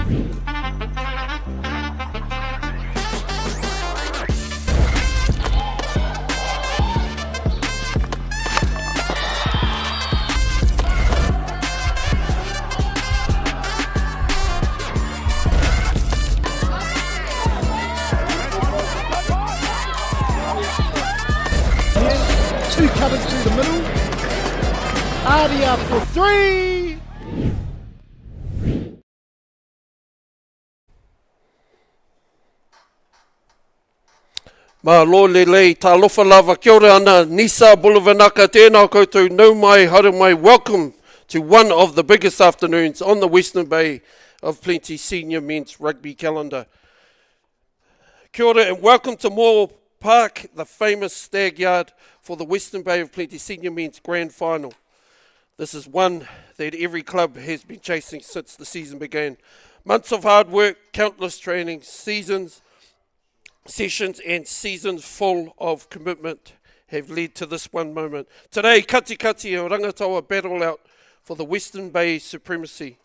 Two cutters through the middle. Artie up for three. Ma lo lelei, ta lofa lava, kia ora ana, Nisa Bulavanaka, tēnā koutou, nau mai, haere mai, welcome to one of the biggest afternoons on the Western Bay of Plenty Senior Men's Rugby calendar. Kia ora and welcome to Moore Park, the famous stag yard for the Western Bay of Plenty Senior Men's Grand Final. This is one that every club has been chasing since the season began. Months of hard work, countless training, sessions and seasons full of commitment have led to this one moment. Today, Katikati and Rangataua battle out for the Western Bay supremacy.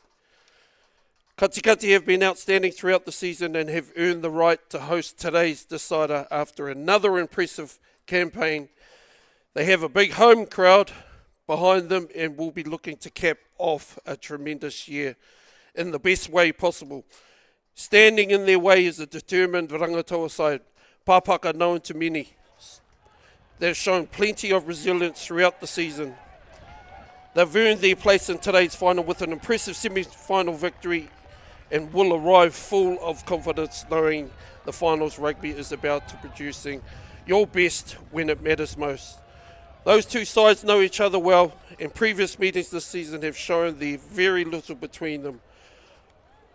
Katikati have been outstanding throughout the season and have earned the right to host today's decider after another impressive campaign. They have a big home crowd behind them and will be looking to cap off a tremendous year in the best way possible. Standing in their way is a determined Rangataua side, Pāpaka known to many. They've shown plenty of resilience throughout the season. They've earned their place in today's final with an impressive semi-final victory and will arrive full of confidence knowing the finals rugby is about to producing your best when it matters most. Those two sides know each other well and previous meetings this season have shown there very little between them.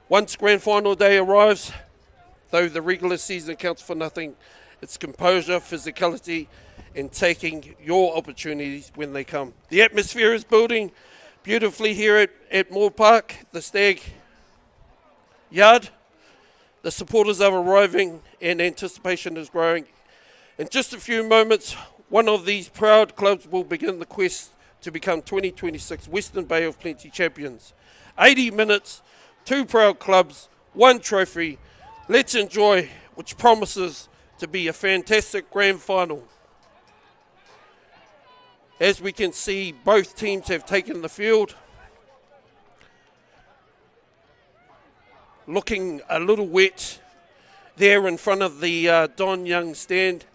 Once grand final day arrives, though the regular season counts for nothing, it's composure, physicality, and taking your opportunities when they come. The atmosphere is building beautifully here at Moore Park, the Stag Yard. The supporters are arriving and anticipation is growing. In just a few moments, one of these proud clubs will begin the quest to become 2026 Western Bay of Plenty champions. 80 minutes, two proud clubs, one trophy. Let's enjoy, which promises to be a fantastic grand final. As we can see, both teams have taken the field. Looking a little wet there in front of the Don Young stand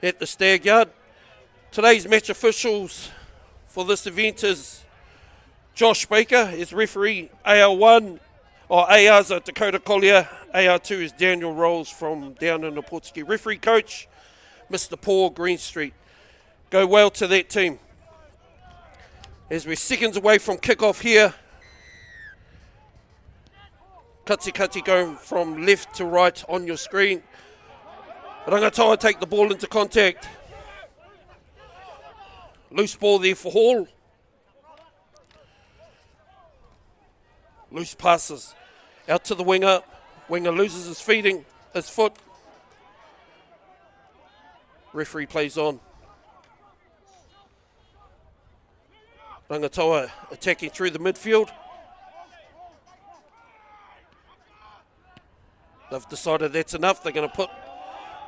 at the Stag Yard. Today's match officials for this event is Josh Baker is referee. AR1, or AR's Dakota Collier. AR2 is Daniel Rolls from down in the Portuguese. Referee coach, Mr. Paul Greenstreet. Go well to that team. As we're seconds away from kickoff here, Katikati going from left to right on your screen. Rangataua take the ball into contact. Loose ball there for Hall. Loose passes out to the winger. Winger loses his foot. Referee plays on. Rangataua attacking through the midfield. They've decided that's enough. They're going to put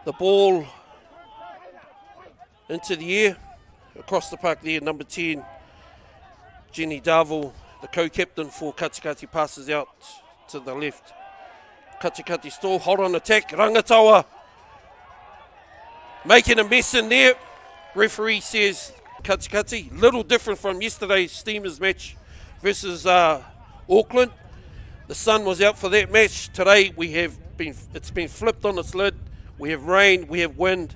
the ball into the air. Across the park there, number 10, Jenny Darville, the co-captain for Katikati, passes out to the left. Katikati still hot on attack. Rangataua making a mess in there. Referee says Katikati, little different from yesterday's Steamers match versus Auckland. The sun was out for that match. Today it's been flipped on its lid. We have rain, we have wind,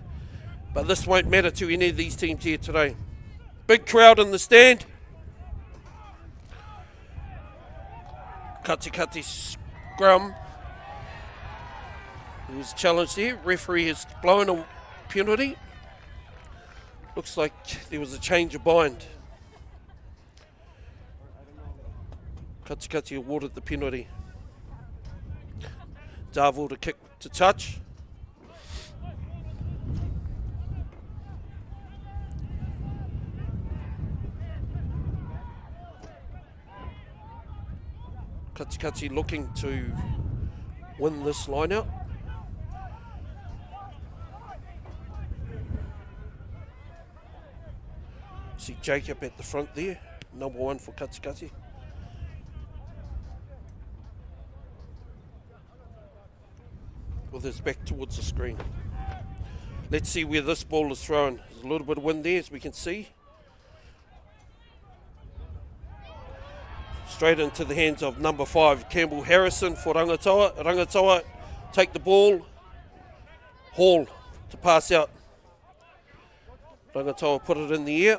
but this won't matter to any of these teams here today. Big crowd in the stand. Katikati scrum. He was challenged here. Referee has blown a penalty. Looks like there was a change of mind. Katikati awarded the penalty. Darville to kick to touch. Katikati looking to win this line out. See Jacob at the front there, number 1 for Katikati. With his back towards the screen. Let's see where this ball is thrown. There's a little bit of wind there, as we can see. Straight into the hands of number 5, Campbell Harrison for Rangataua. Rangataua take the ball. Hall to pass out. Rangataua put it in the air.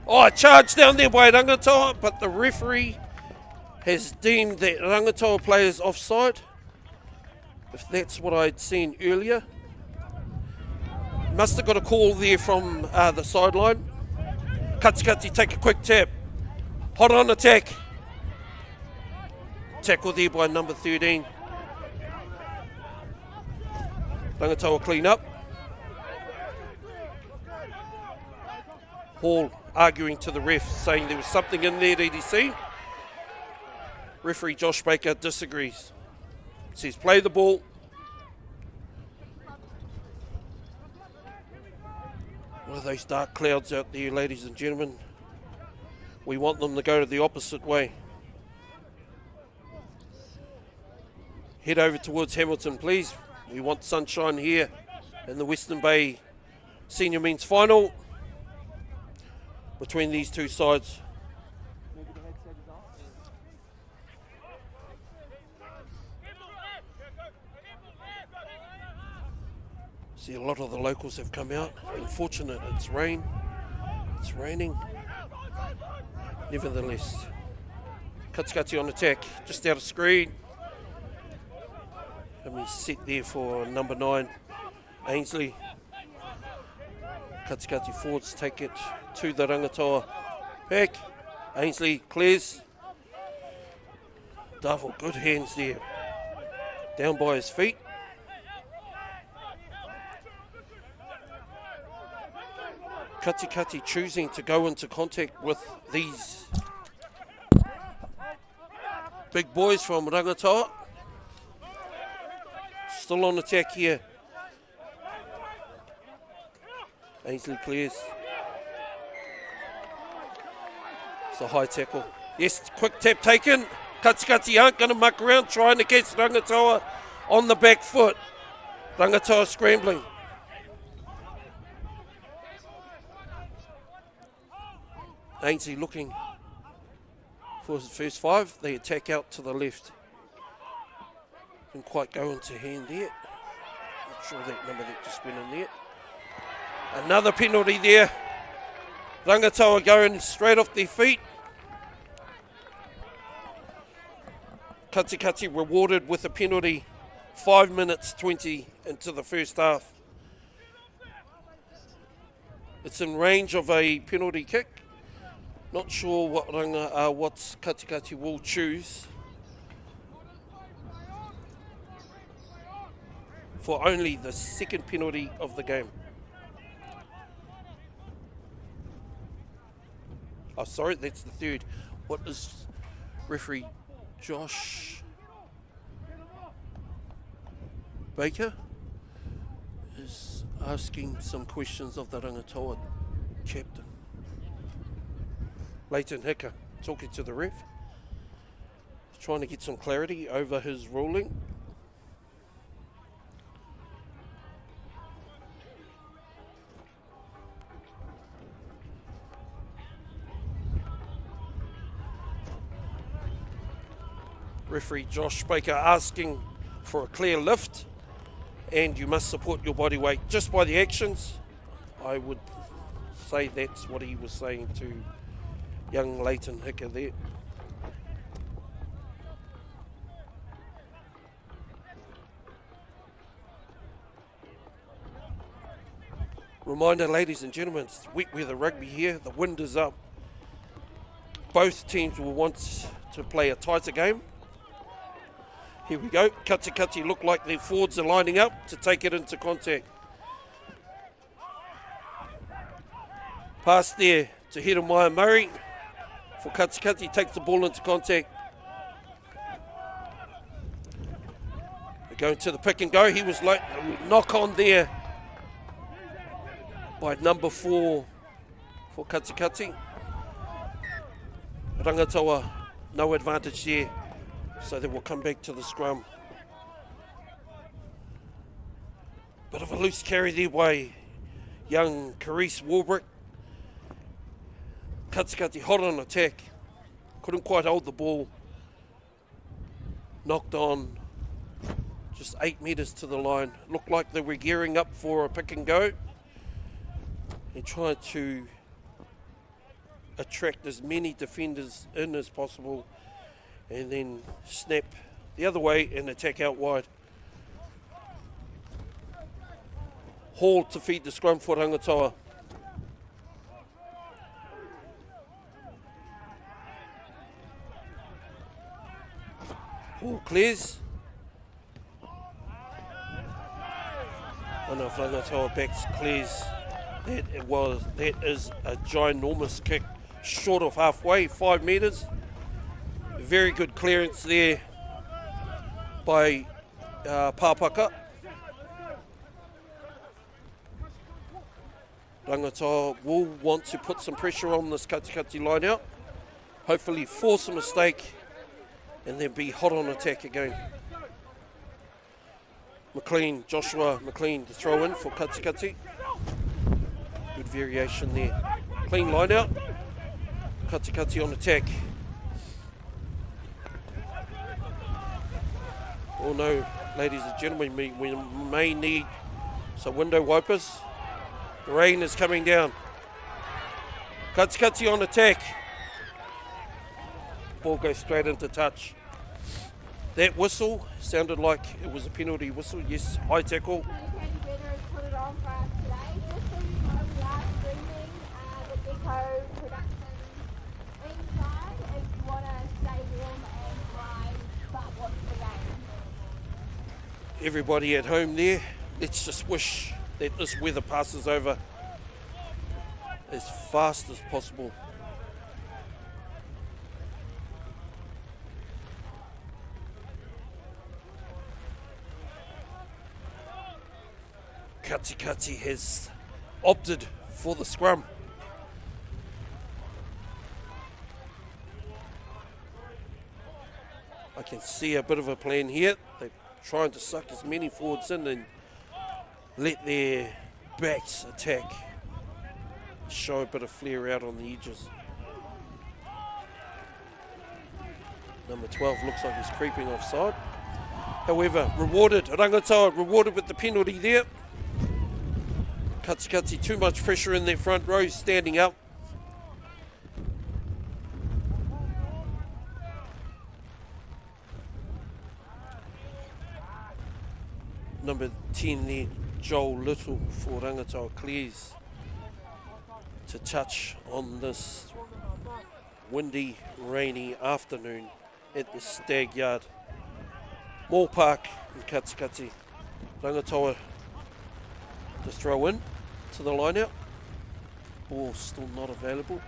Oh, a charge down there by Rangataua, but the referee has deemed that Rangataua players offside. If that's what I'd seen earlier. Must have got a call there from the sideline. Katikati take a quick tap. Hot on attack. Tackle there by number 13. Rangataua clean up. Hall arguing to the ref, saying there was something in there that he seen. Referee Josh Baker disagrees. Says play the ball. One of those dark clouds out there, ladies and gentlemen. We want them to go to the opposite way. Head over towards Hamilton, please. We want sunshine here in the Western Bay Senior Men's Final between these two sides. See, a lot of the locals have come out. Unfortunate, it's rain. It's raining. Nevertheless, Katikati on attack, just out of screen. And we set there for number 9, Ainsley. Katikati forwards take it to the Rangataua pack. Ainsley clears. Davil, good hands there. Down by his feet. Katikati choosing to go into contact with these big boys from Rangataua. Still on attack here. Ainsley clears. It's a high tackle. Yes, quick tap taken. Katikati aren't going to muck around trying to catch Rangataua on the back foot. Rangataua scrambling. Ainsley looking for his first 5. They attack out to the left. Didn't quite go into hand there. Not sure that number that just went in there. Another penalty there. Rangataua going straight off their feet. Katikati rewarded with a penalty 5 minutes 20 into the first half. It's in range of a penalty kick. Not sure what Katikati will choose for only the second penalty of the game. Oh, sorry, that's the third. What is referee Josh Baker is asking some questions of the Rangataua captain. Leighton Hicker talking to the ref, trying to get some clarity over his ruling. Referee Josh Baker asking for a clear lift, and you must support your body weight just by the actions. I would say that's what he was saying to young Leighton Hicker there. Reminder, ladies and gentlemen, it's wet weather rugby here. The wind is up. Both teams will want to play a tighter game. Here we go. Katikati look like their forwards are lining up to take it into contact. Pass there to Hiromaya Murray for Katikati, takes the ball into contact. They're going to the pick and go. He was like knock on there by number 4 for Katikati. Rangataua, no advantage there, so they will come back to the scrum. Bit of a loose carry there by young Carice Warbrick. Katikati hot on attack, couldn't quite hold the ball. Knocked on, just 8 metres to the line. Looked like they were gearing up for a pick and go and trying to attract as many defenders in as possible and then snap the other way and attack out wide. Hall to feed the scrum for Rangataua. Hall clears. And if Rangataua backs clears, that is a ginormous kick short of halfway, 5 metres. Very good clearance there by Pāpaka. Rangataua will want to put some pressure on this Katikati line out. Hopefully force a mistake and then be hot on attack again. Joshua McLean to throw in for Katikati. Good variation there. Clean line out. Katikati on attack. Oh no, ladies and gentlemen, we may need some window wipers. The rain is coming down. Katikati on attack. Ball goes straight into touch. That whistle sounded like it was a penalty whistle. Yes, high tackle. Put it on for us today. We are streaming the Gecko Productions inside if you want to stay warm and dry but watch the game. Everybody at home there, let's just wish that this weather passes over as fast as possible. Katikati has opted for the scrum. I can see a bit of a plan here. They're trying to suck as many forwards in and let their backs attack. Show a bit of flair out on the edges. Number 12 looks like he's creeping offside. However, Rangataua rewarded with the penalty there. Katikati, too much pressure in their front row, standing up. Number 10 there, Joel Little for Rangataua clears to touch on this windy, rainy afternoon at the Stag Yard. Moore Park in Katikati. Rangataua to throw in to the line out. Ball still not available.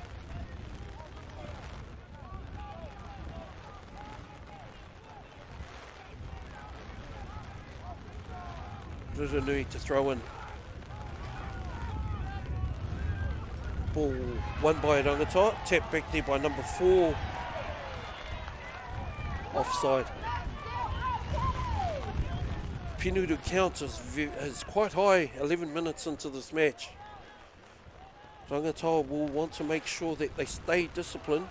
Ruranui to throw in. Ball won by Rangataua. Tap back there by number 4. Offside. Penalty count is quite high, 11 minutes into this match. Rangataua will want to make sure that they stay disciplined.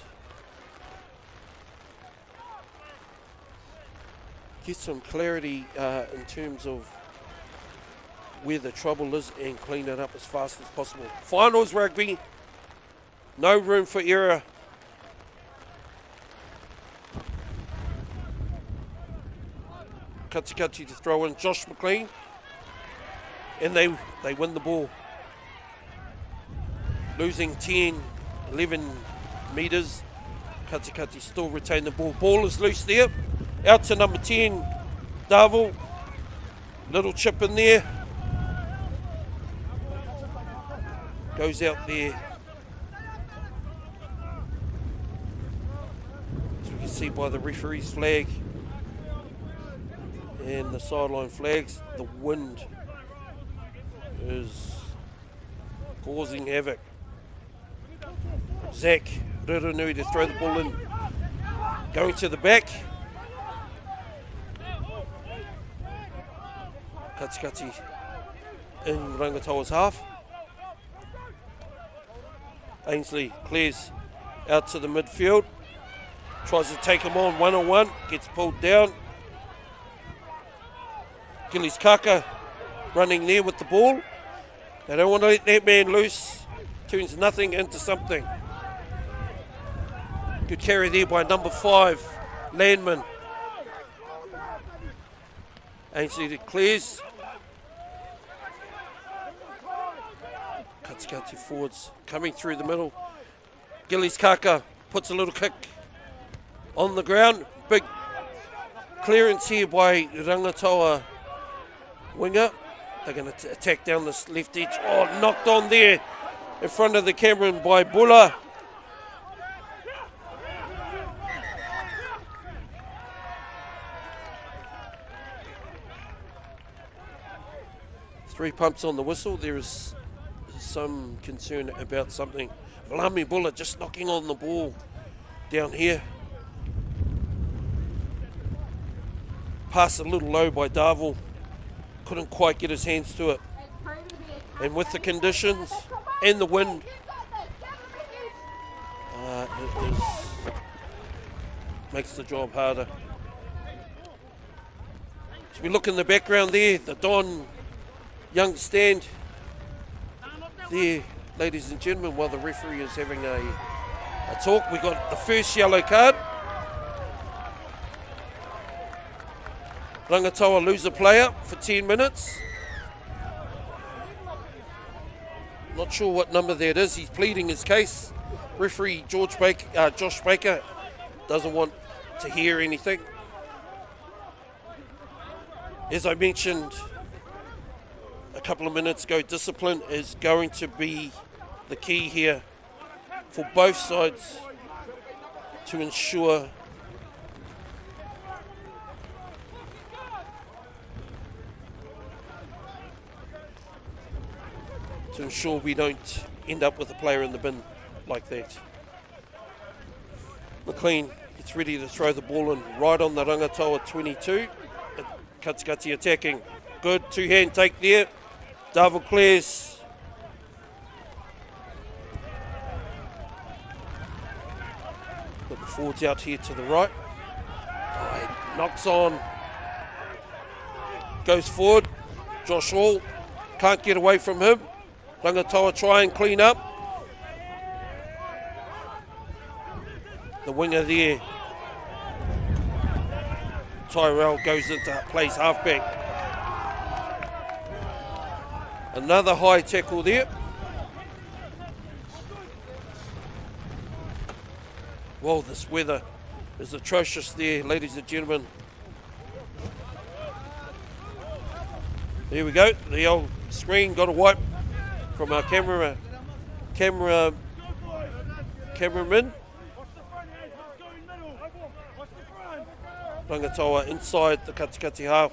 Get some clarity in terms of where the trouble is and clean it up as fast as possible. Finals rugby, no room for error. Katikati to throw in Josh McLean, and they win the ball. Losing 10, 11 metres. Katikati still retain the ball. Ball is loose there. Out to number 10, Darville. Little chip in there. Goes out there see by the referee's flag and the sideline flags, the wind is causing havoc. Zach Rirunui to throw the ball in, going to the back. Katikati in Rangataua's half. Ainsley clears out to the midfield, tries to take him on one-on-one, gets pulled down. Gillies Kaka running there with the ball. They don't want to let that man loose. Turns nothing into something. Good carry there by number 5, Landman. Ainsley declares. Katikati forwards coming through the middle. Gillies Kaka puts a little kick on the ground. Big clearance here by Rangataua winger. They're going to attack down this left edge. Oh, knocked on there in front of the camera by Bula. Three pumps on the whistle. There is some concern about something. Valami Bula just knocking on the ball down here. Pass a little low by Darvel. Couldn't quite get his hands to it. And with the conditions and the wind, makes the job harder. So we look in the background there, the Don Young stand there, ladies and gentlemen, while the referee is having a talk. We got the first yellow card. Rangataua lose a player for 10 minutes. Not sure what number that is. He's pleading his case. Referee Josh Baker doesn't want to hear anything. As I mentioned a couple of minutes ago, discipline is going to be the key here for both sides to ensure we don't end up with a player in the bin like that. McLean gets ready to throw the ball in right on the Rangataua 22. Katikati attacking. Good two-hand take there. Darvel clears. Got the forwards out here to the right. Knocks on. Goes forward. Josh Hall can't get away from him. Rangataua try and clean up. The winger there, Tyrell, goes into plays halfback. Another high tackle there. Well, this weather is atrocious there, ladies and gentlemen. There we go. The old screen got a wipe from our cameraman. Rangataua inside the Katikati half.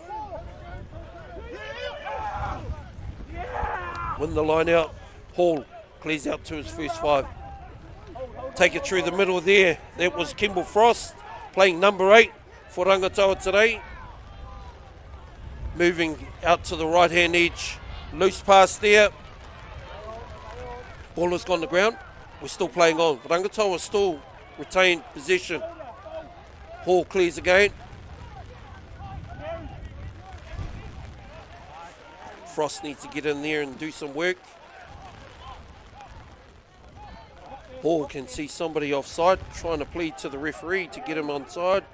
Win the line out. Hall clears out to his first 5. Take it through the middle there. That was Kimball Frost playing number 8 for Rangataua today. Moving out to the right hand edge. Loose pass there. Ball has gone to ground. We're still playing on. Rangataua still retained possession. Hall clears again. Frost needs to get in there and do some work. Hall can see somebody offside, trying to plead to the referee to get him onside.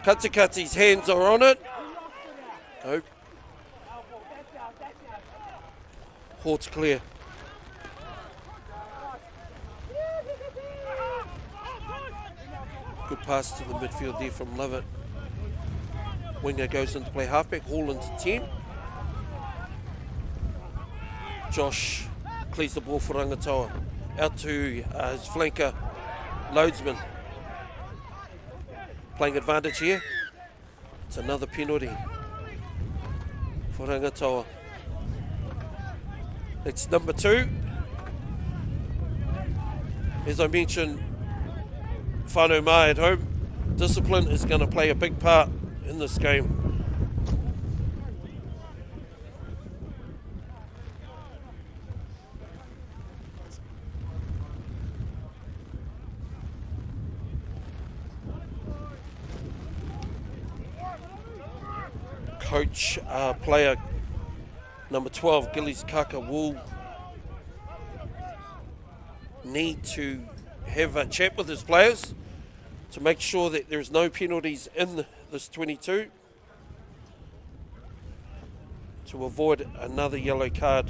Katikati's hands are on it. Nope. Hall to clear. Good pass to the midfield there from Lovett. Winger goes into play halfback, Hall into 10. Josh clears the ball for Rangataua. Out to his flanker, Loadsman. playing advantage here. It's another penalty for Rangataua. It's number 2. As I mentioned, whānau mai at home, discipline is going to play a big part in this game. Coach, player number 12, Gillies Kaka, will need to have a chat with his players to make sure that there's no penalties in this 22 to avoid another yellow card.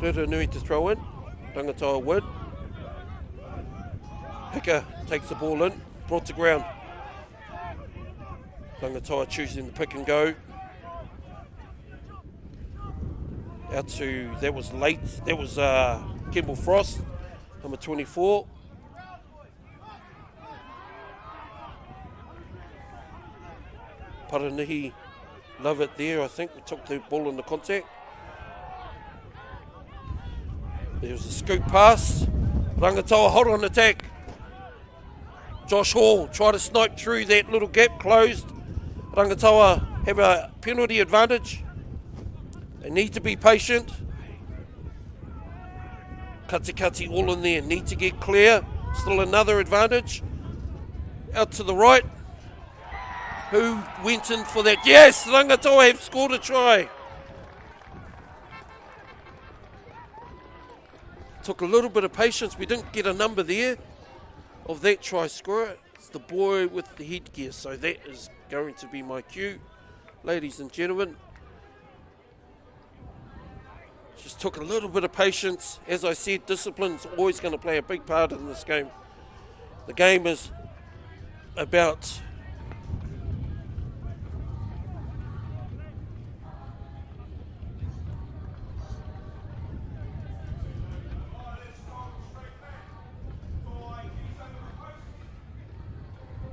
Nui to throw in, Rangataua win. Hika takes the ball in, brought to ground. Rangataua choosing the pick and go. Out to, that was late, that was Kimball Frost, number 24. Paranihi love it there, I think. We took the ball in the contact. There was a scoop pass. Rangataua hot on attack. Josh Hall tried to snipe through that little gap, closed. Rangataua have a penalty advantage. They need to be patient. Katikati all in there, need to get clear. Still another advantage. Out to the right. Who went in for that? Yes, Rangataua have scored a try. Took a little bit of patience. We didn't get a number there of that try scorer. It's the boy with the headgear, so that is going to be my cue, ladies and gentlemen. Just took a little bit of patience. As I said, discipline's always going to play a big part in this game. The game is about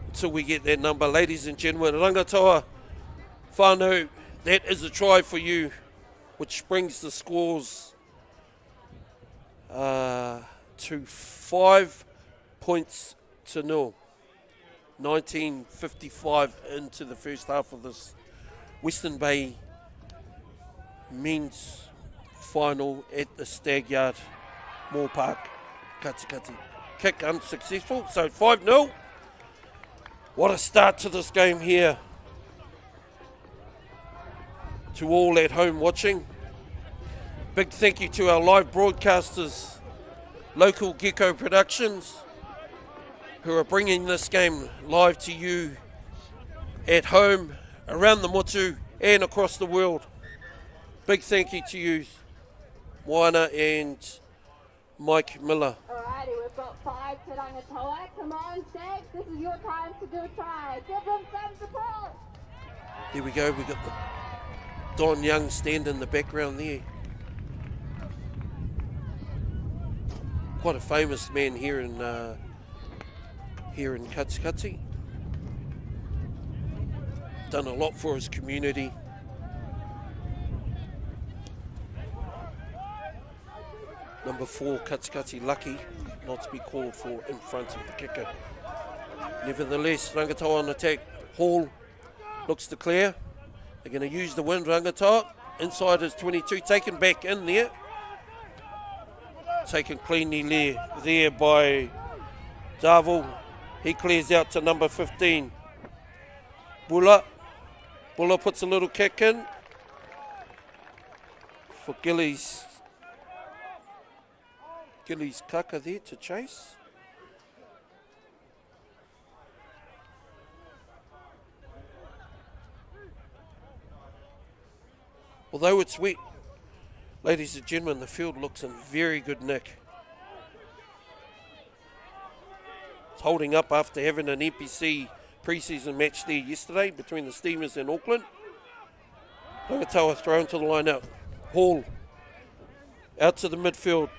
until we get that number, ladies and gentlemen. Rangataua whānau, that is a try for you, which brings the scores to 5 points to 0. 19:55 into the first half of this Western Bay men's final at the Stag Yard, Moore Park, Katikati. Kick unsuccessful, so 5-0. What a start to this game here. To all at home watching. Big thank you to our live broadcasters, Local Gecko Productions, who are bringing this game live to you at home, around the motu and across the world. Big thank you to you, Moana and Mike Miller. Alrighty, we've got 5 to Rangataua. Come on, Stags, this is your time to do a try. Give them some support. There we go, we got the Don Young stand in the background there. Quite a famous man here in Katikati. Done a lot for his community. Number 4, Katikati, lucky not to be called for in front of the kicker. Nevertheless, Rangataua on attack. Hall looks to clear. They're going to use the wind. Rangataua inside his 22, taken back in there. Taken cleanly there by Darville. He clears out to number 15. Bulla puts a little kick in for Gillies Kaka there to chase. Although it's wet, ladies and gentlemen, the field looks in very good nick. It's holding up after having an NPC pre-season match there yesterday between the Steamers and Auckland. Rangataua thrown to the line out. Hall Out to the midfield.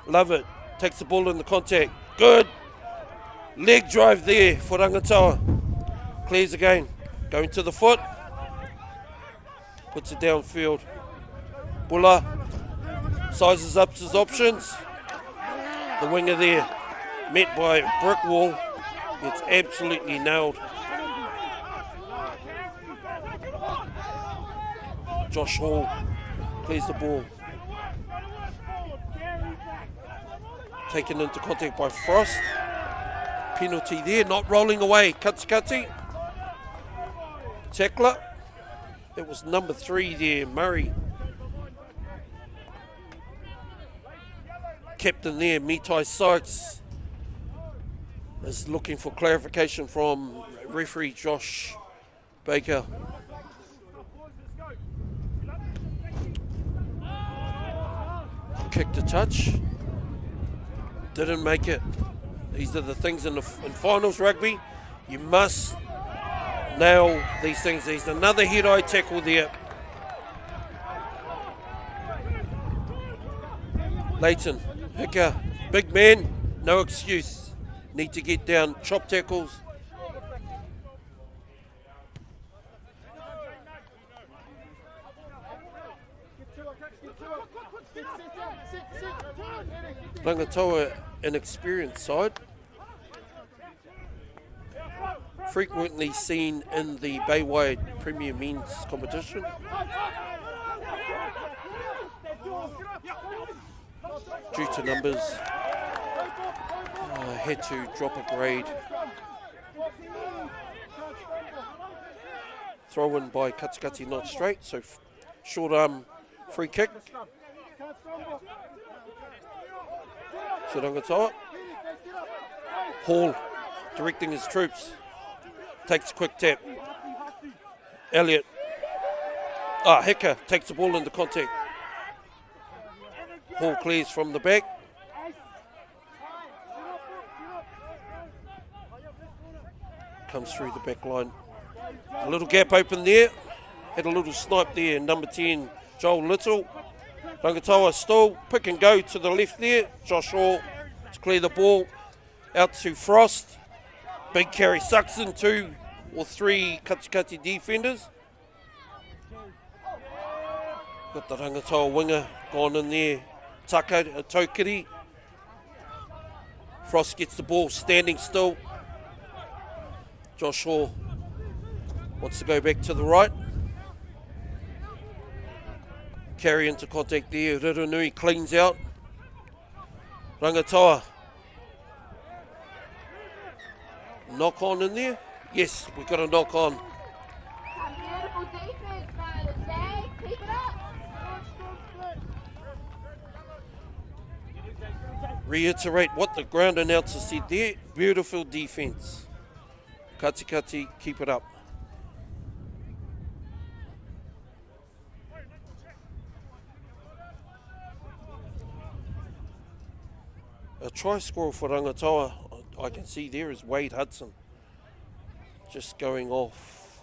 Love it. Takes the ball in the contact. Good. Leg drive there for Rangataua. Clears again. Going to the foot. Puts it downfield. Bulla sizes up his options. The winger there, met by a brick wall, gets absolutely nailed. Josh Hall clears the ball. Taken into contact by Frost. Penalty there, not rolling away. Katikati. Tackler. It was number 3 there, Murray. Captain there, Mitai Sykes, is looking for clarification from referee Josh Baker. Kicked a touch. Didn't make it. These are the things in finals rugby. You must nail these things. There's another head-eye tackle there. Leighton, Hicka, big man, no excuse. Need to get down, chop tackles. Rangataua, an experienced side. Frequently seen in the Baywide Premier Men's competition. Due to numbers, had to drop a grade. Throw in by Katikati, not straight, so short arm free kick. So Rangataua. Hall directing his troops. Takes a quick tap. Elliott. Hicka takes the ball into contact. Hall clears from the back. Comes through the back line. A little gap open there. Had a little snipe there. Number 10, Joel Little. Rangataua still pick and go to the left there. Josh Hall to clear the ball. Out to Frost. Big carry. Sucks in 2 or 3 Katikati defenders. Got the Rangataua winger gone in there. Tokiri. Frost gets the ball standing still. Josh Hall wants to go back to the right. Carry into contact there. Riranui cleans out. Rangataua. Knock on in there. Yes, we've got a knock on. Beautiful defense by the Stags. Keep it up. Reiterate what the ground announcer said there. Beautiful defense. Katikati, keep it up. A try scorer for Rangataua, I can see there is Wade Hudson. Just going off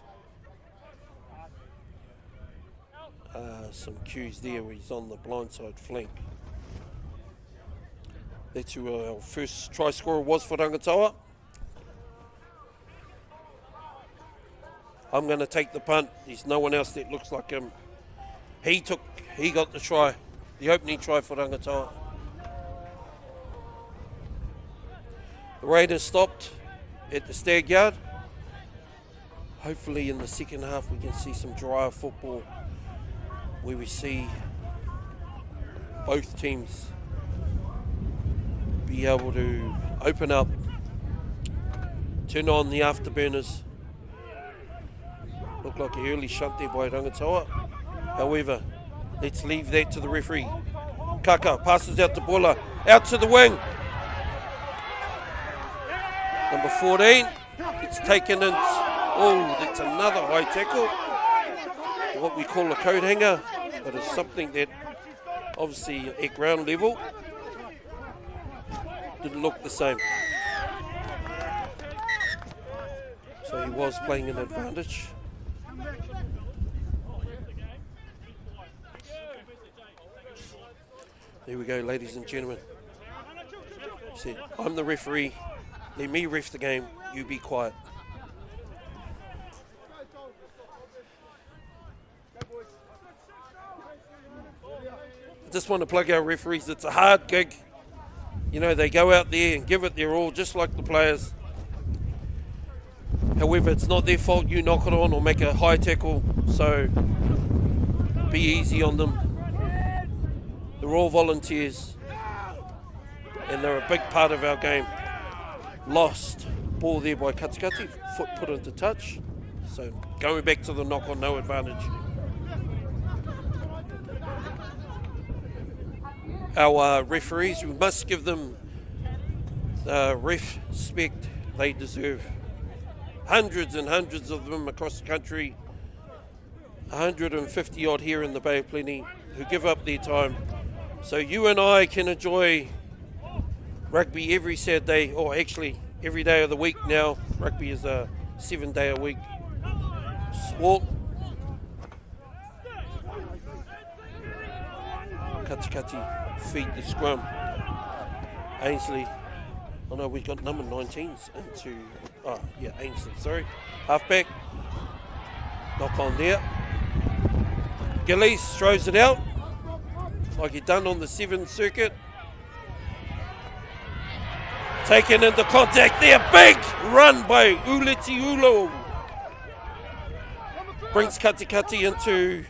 some cues there where he's on the blindside flank. That's who our first try scorer was for Rangataua. I'm going to take the punt. There's no one else that looks like him. He got the try, the opening try for Rangataua. The Raiders stopped at the Stag Yard. Hopefully in the second half we can see some drier football where we see both teams be able to open up, turn on the afterburners. Looked like an early shunt there by Rangataua. However, let's leave that to the referee. Kaka passes out to Bulla, out to the wing. Number 14, it's taken in. Oh, that's another high tackle. What we call a coat hanger, but it's something that obviously at ground level didn't look the same. So he was playing an advantage. There we go, ladies and gentlemen. See, I'm the referee. Let me ref the game. You be quiet. I just want to plug our referees. It's a hard gig. You know, they go out there and give it their all, just like the players. However, it's not their fault you knock it on or make a high tackle, so be easy on them. They're all volunteers, and they're a big part of our game. Lost. Ball there by Katikati, foot put into touch. So going back to the knock on, no advantage. Our referees, we must give them the respect they deserve. Hundreds and hundreds of them across the country, 150 odd here in the Bay of Plenty, who give up their time so you and I can enjoy rugby every Saturday, or actually every day of the week now. Rugby is a 7-day-a-week sport. Katikati feed the scrum. Ainsley, oh no, we've got number 19s into, oh yeah, Ainsley, sorry. Halfback, knock on there. Gillies throws it out, like he done on the 7th circuit. Taken into contact there, big run by Uliti Ulo. Brings Katikati into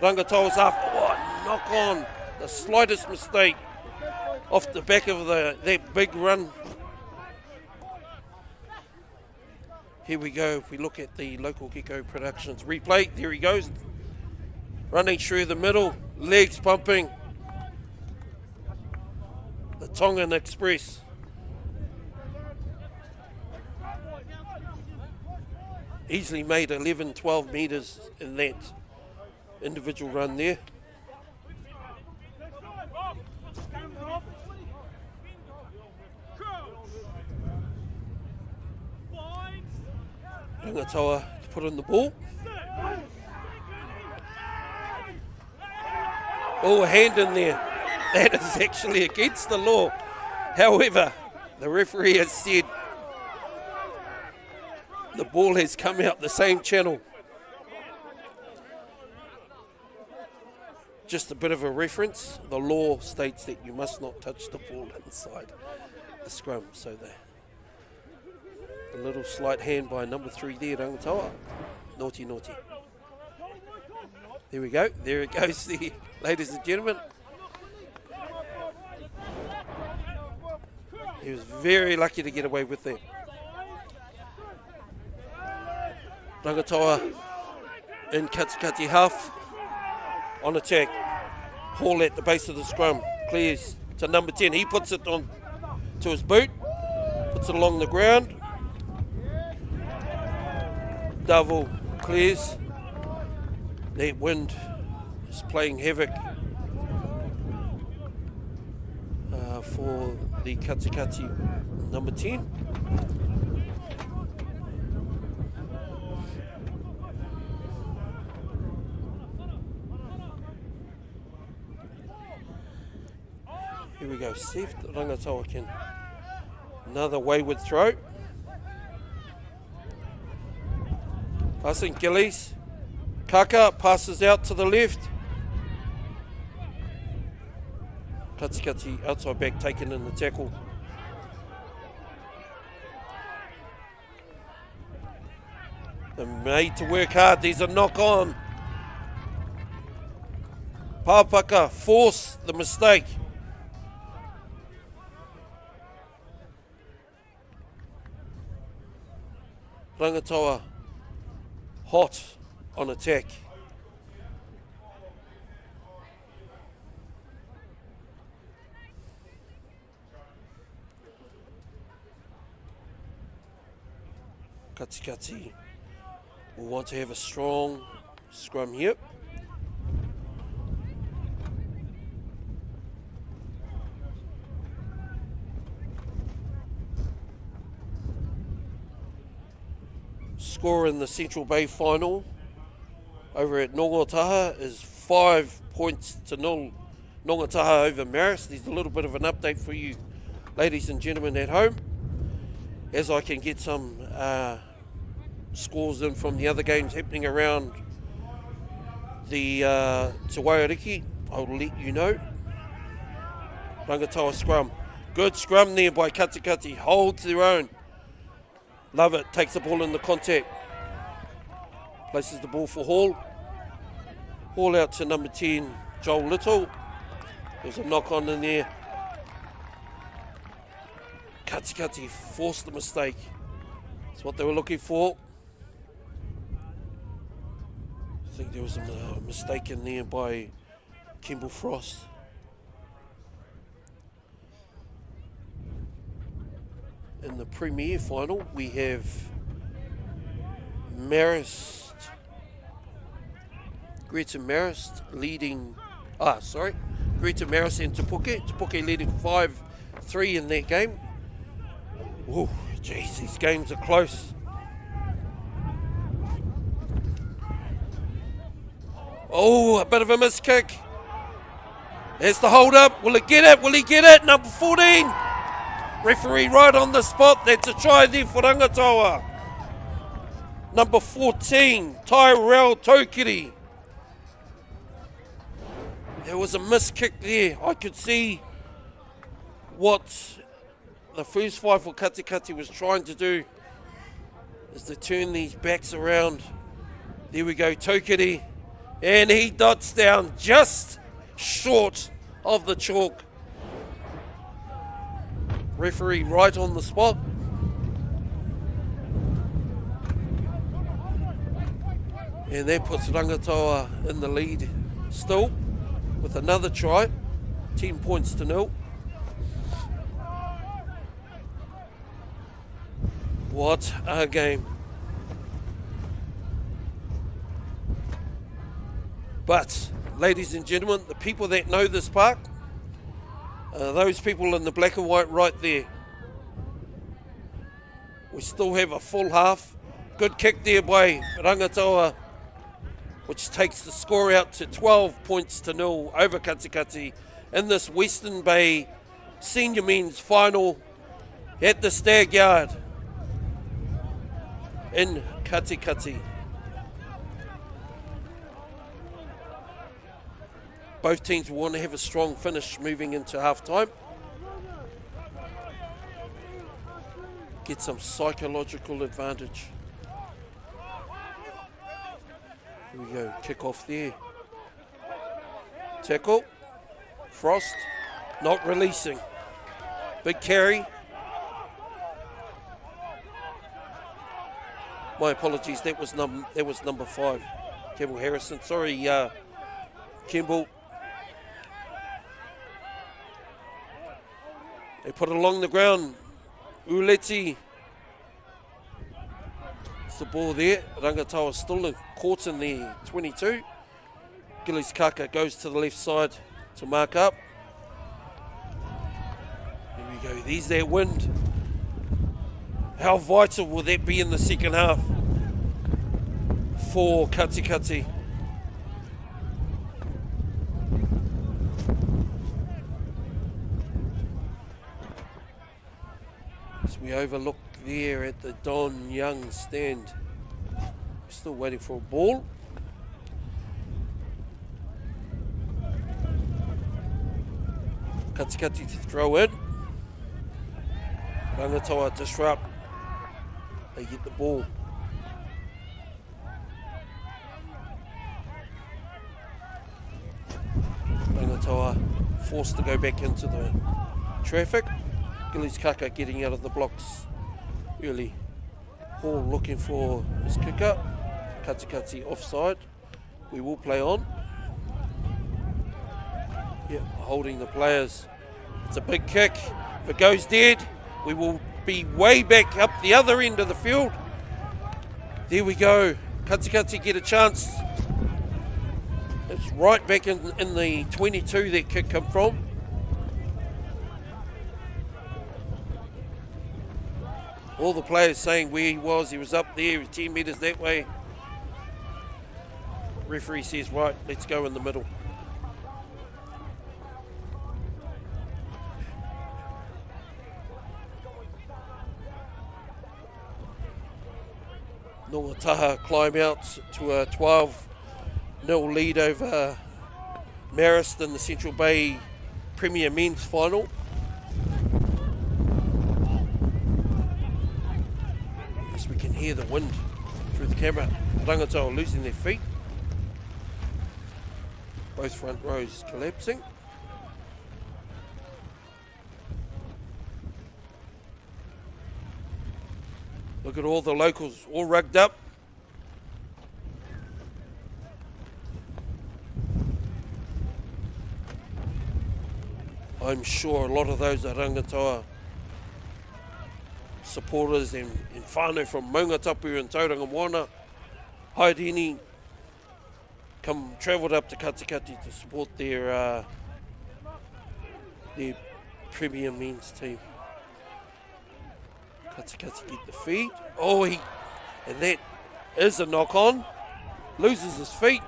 Rangataua's half. Oh, knock on, the slightest mistake off the back of that big run. Here we go, if we look at the local Gecko Productions replay, there he goes. Running through the middle, legs pumping. The Tongan Express. Easily made 11, 12 metres in that individual run there. Rangataua to put on the ball. Oh, a hand in there. That is actually against the law. However, the referee has said the ball has come out the same channel. Just a bit of a reference. The law states that you must not touch the ball inside the scrum. So a little slight hand by number 3 there, Rangataua. Naughty, naughty. There we go. There it goes there, ladies and gentlemen. He was very lucky to get away with that. Rangataua in Katikati half. On attack. Hall at the base of the scrum. Clears to number 10. He puts it on to his boot. Puts it along the ground. Double clears. That wind is playing havoc for the Katikati number 10. Here we go, see if Rangataua can. Another wayward throw. Passing Gillies. Kaka passes out to the left. Katikati outside back taken in the tackle. They're made to work hard. There's a knock on. Pāpaka force the mistake. Rangataua hot on attack. Katikati will want to have a strong scrum here. Score in the Central Bay final over at Nongotaha is 5 points to 0. Rangataua over Marist. There's a little bit of an update for you, ladies and gentlemen at home, as I can get some scores in from the other games happening around the Te Wairiki. I'll let you know. Rangataua scrum. Good scrum there by Katikati. Holds their own. Love it. Takes the ball in the contact. Places the ball for Hall. Hall out to number 10, Joel Little. There's a knock on in there. Katikati forced the mistake. That's what they were looking for. I think there was a mistake in there by Kimball Frost. In the Premier final, we have Marist, Greta Marist leading, Greta Marist and Te Puke. Te Puke leading 5-3 in that game. Whoa, geez, these games are close. Oh, a bit of a miss kick. There's the hold up. Will it get it? Will he get it? Number 14. Referee right on the spot. That's a try there for Rangataua. Number 14, Tyrell Tokiri. There was a miss kick there. I could see what the first five for Katikati was trying to do, is to turn these backs around. There we go, Tokiri. And he dots down just short of the chalk. Referee right on the spot. And that puts Rangataua in the lead still with another try. 10 points to 0. What a game. But, ladies and gentlemen, the people that know this park, those people in the black and white right there. We still have a full half. Good kick there by Rangataua, which takes the score out to 12 points to 0 over Katikati in this Western Bay Senior Men's Final at the Stag Yard in Katikati. Both teams will want to have a strong finish moving into half-time. Get some psychological advantage. Here we go, kick off there. Tackle. Frost, not releasing. Big carry. My apologies, that was number 5. Campbell Harrison. Sorry, Campbell. They put it along the ground. Uleti. It's the ball there. Rangataua still caught in the 22. Gillies Kaka goes to the left side to mark up. Here we go. There's that wind. How vital will that be in the second half for Katikati? As we overlook there at the Don Young stand. Still waiting for a ball. Katikati to throw in. Rangataua disrupt. They get the ball. Rangataua forced to go back into the traffic. Gillies Kaka getting out of the blocks early. Hall looking for his kicker. Katikati offside. We will play on. Yeah, holding the players. It's a big kick. If it goes dead, we will be way back up the other end of the field. There we go. Katikati get a chance. It's right back in the 22 that kick come from. All the players saying where he was up there, he was 10 metres that way. Referee says, right, let's go in the middle. Taha climb out to a 12-0 lead over Marist in the Central Bay Premier Men's Final. As we can hear the wind through the camera. Rangataua losing their feet. Both front rows collapsing. Look at all the locals all rugged up. I'm sure a lot of those are Rangataua supporters and whānau from Maunga Tapu and Tauranga Moana, Haerini, travelled up to Katikati to support their Premier Men's team. Katikati get the feed. Oh, and that is a knock on. Loses his feet.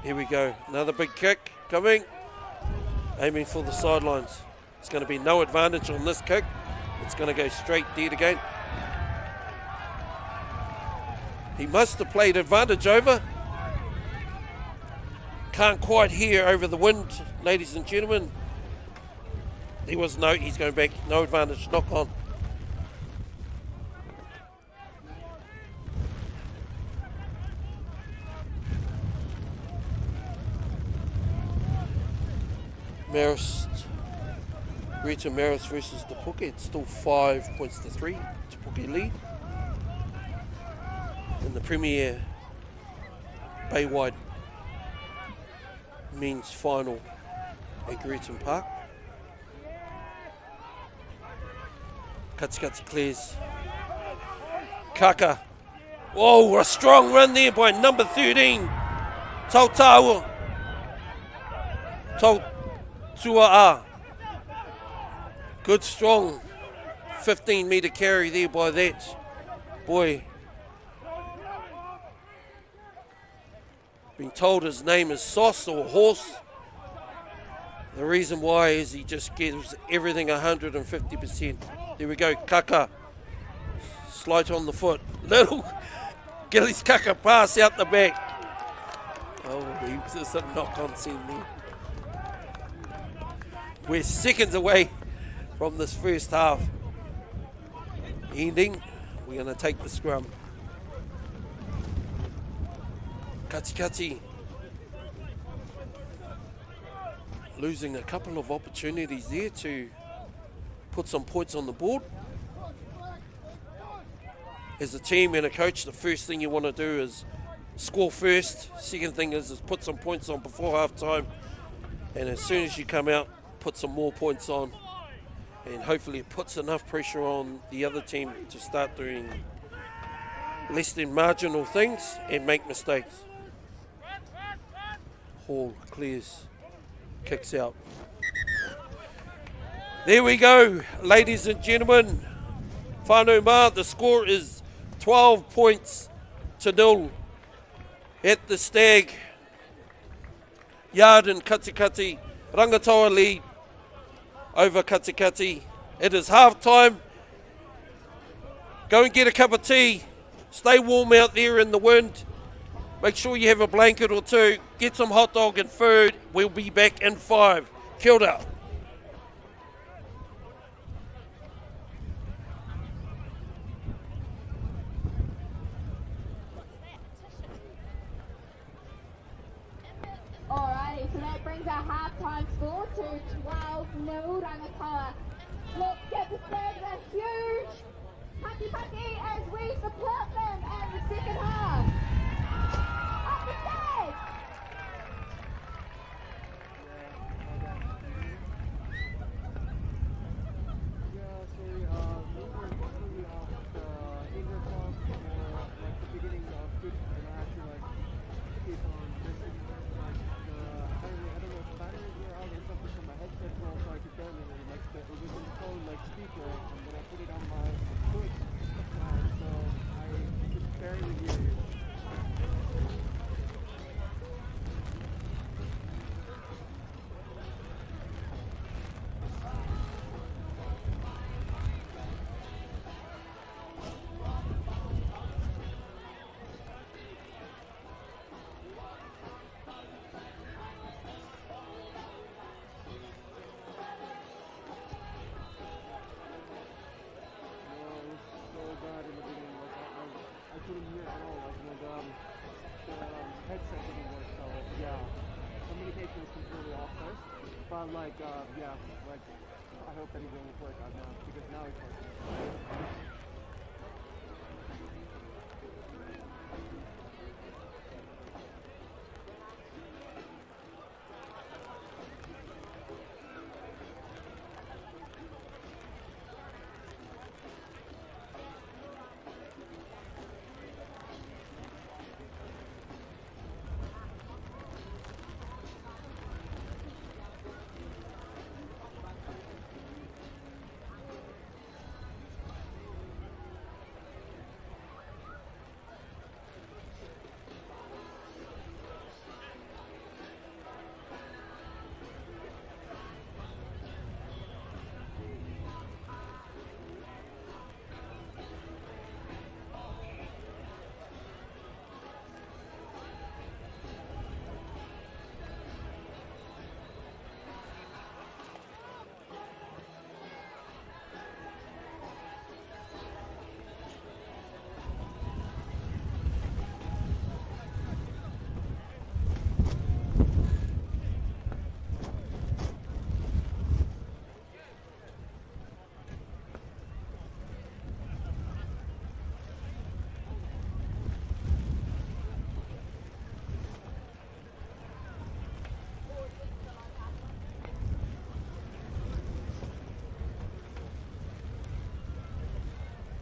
Here we go. Another big kick coming. Aiming for the sidelines. It's going to be no advantage on this kick. It's going to go straight dead again. He must have played advantage over. Can't quite hear over the wind, ladies and gentlemen. He's going back, no advantage, knock on. Rita Marist versus Te Puke. It's still 5 points to 3. Te Puke lead. In the Premier Baywide Men's Final at Greeton Park. Katikati clears. Kaka. Whoa, a strong run there by number 13. Tautaua. Tautua'a. Good strong 15-metre carry there by that boy. Been told his name is Sauce or Horse. The reason why is he just gives everything 150%. There we go, Kaka. Slight on the foot. Little Gillies Kaka pass out the back. Oh, there's a knock-on scene there. We're seconds away from this first half ending. We're going to take the scrum. Katikati losing a couple of opportunities there to put some points on the board. As a team and a coach, the first thing you want to do is score first. Second thing is put some points on before half time. And as soon as you come out, put some more points on. And hopefully it puts enough pressure on the other team to start doing less than marginal things and make mistakes. Hall clears, kicks out. There we go, ladies and gentlemen. Whānau mā, the score is 12 points to 0 at the Stag Yard in Katikati. Rangataua lead over Katikati. It is half time. Go and get a cup of tea. Stay warm out there in the wind. Make sure you have a blanket or two. Get some hot dog and food. We'll be back in 5. Kia ora. Alrighty, so that brings our half-time score to 12-0 Rangataua. Let's get the Stags a huge paki as we support them in the second half. Up the Stags! But like, yeah, like I hope that he will work out now because now he's working.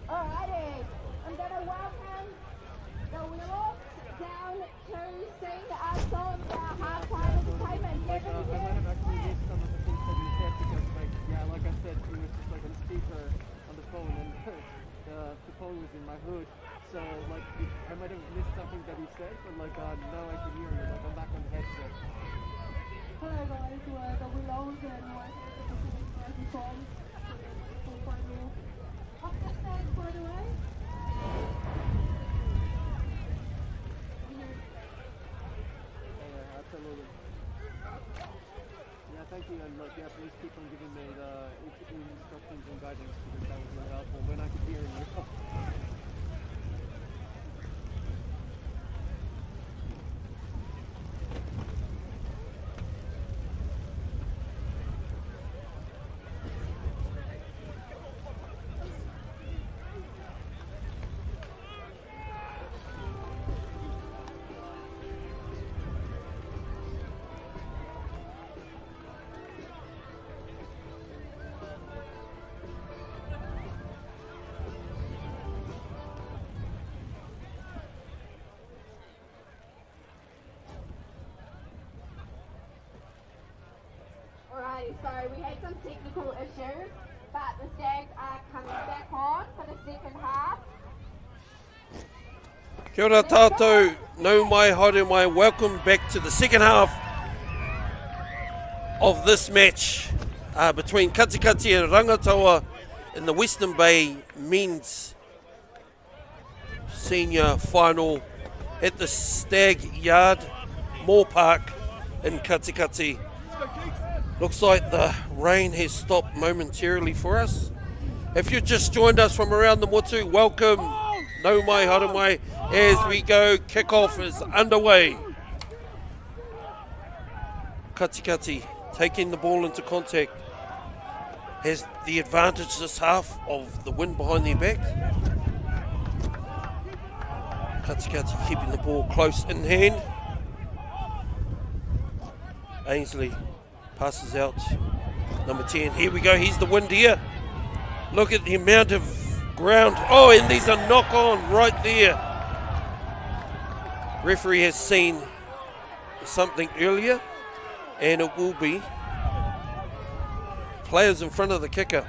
Alrighty, I'm gonna welcome the Willows down to sing a song for our halftime entertainment. I might have actually missed some of the things that you said because, like, yeah, like I said, it was just like on speaker on the phone and the phone was in my hood. So, like, I might have missed something that he said, but, like, now I can hear you. Like, I'm back on the headset. Hello guys, we're the Willows and we're here to sing a song for you. Up the stage, by the way. Yeah, absolutely. Yeah, thank you, and like, yeah, please keep on giving me the instructions and guidance because that was really helpful when I could hear you. Alrighty, so we had some technical issues, but the Stags are coming back on for the second half. Kia ora tātou, nau mai, haere mai, welcome back to the second half of this match between Katikati and Rangataua in the Western Bay men's senior final at the Stag Yard Moore Park in Katikati. Looks like the rain has stopped momentarily for us. If you've just joined us from around the Motu, welcome. Nau mai, haere mai, as we go. Kick-off is underway. Katikati taking the ball into contact. Has the advantage this half of the wind behind their back. Katikati keeping the ball close in hand. Ainsley passes out. Number 10. Here we go. Here's the wind here. Look at the amount of ground. Oh, and there's a knock on right there. Referee has seen something earlier, and it will be players in front of the kicker.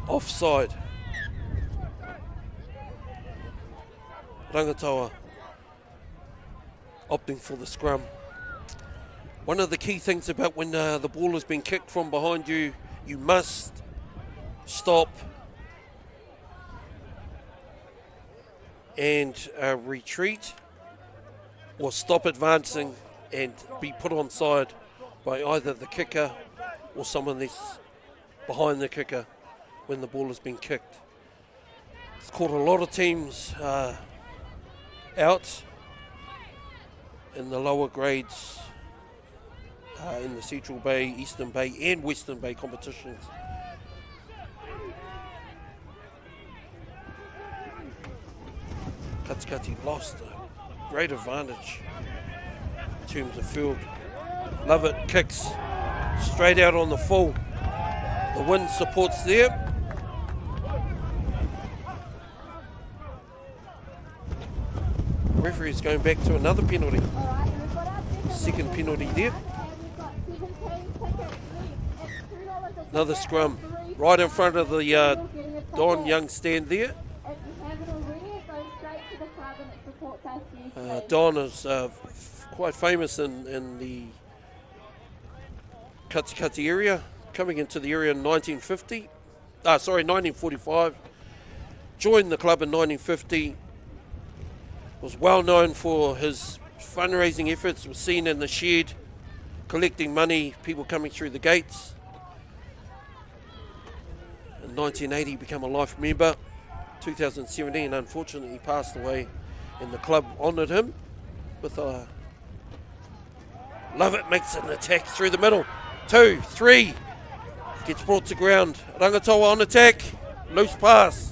Offside. Rangataua opting for the scrum. One of the key things about when the ball has been kicked from behind you, you must stop and retreat, or stop advancing and be put on side by either the kicker or someone that's behind the kicker when the ball has been kicked. It's caught a lot of teams out in the lower grades in the Central Bay, Eastern Bay and Western Bay competitions. Katikati lost a great advantage in terms of field. Love it, kicks straight out on the full. The wind supports there. Referee's going back to another penalty. Second penalty there. Another scrum right in front of the Don Young stand there. Don is quite famous in the Katikati area, coming into the area in 1945. Joined the club in 1950. Was well known for his fundraising efforts, was seen in the shed, collecting money, people coming through the gates. In 1980 became a life member. 2017 unfortunately passed away and the club honoured him with a love it, makes an attack through the middle. 2, 3, gets brought to ground. Rangataua on attack, loose pass.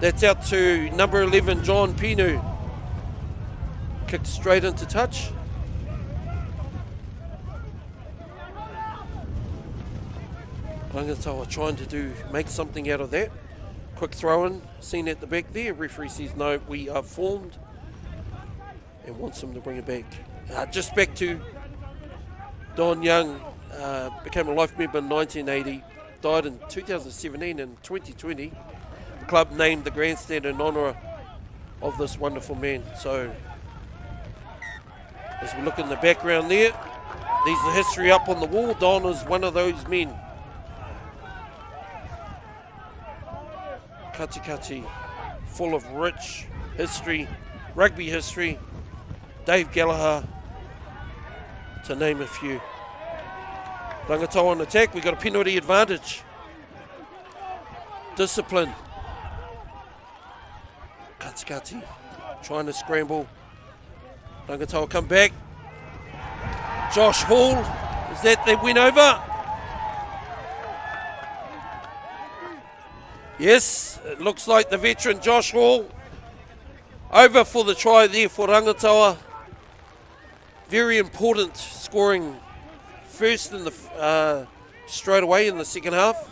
That's out to number 11, John Pinu. Kicked straight into touch. Rangataua trying to make something out of that. Quick throw in, seen at the back there. Referee says no, we are formed and wants him to bring it back. Just back to Don Young, became a life member in 1980, died in 2017 and 2020. The club named the grandstand in honour of this wonderful man. So as we look in the background there, there's the history up on the wall. Don is one of those men. Katikati, full of rich history, rugby history. Dave Gallagher, to name a few. Rangataua on attack, we got a penalty advantage. Discipline. Katikati trying to scramble. Rangataua come back. Josh Hall, is that the win over? Yes, it looks like the veteran Josh Hall over for the try there for Rangataua. Very important scoring first in the straight away in the second half.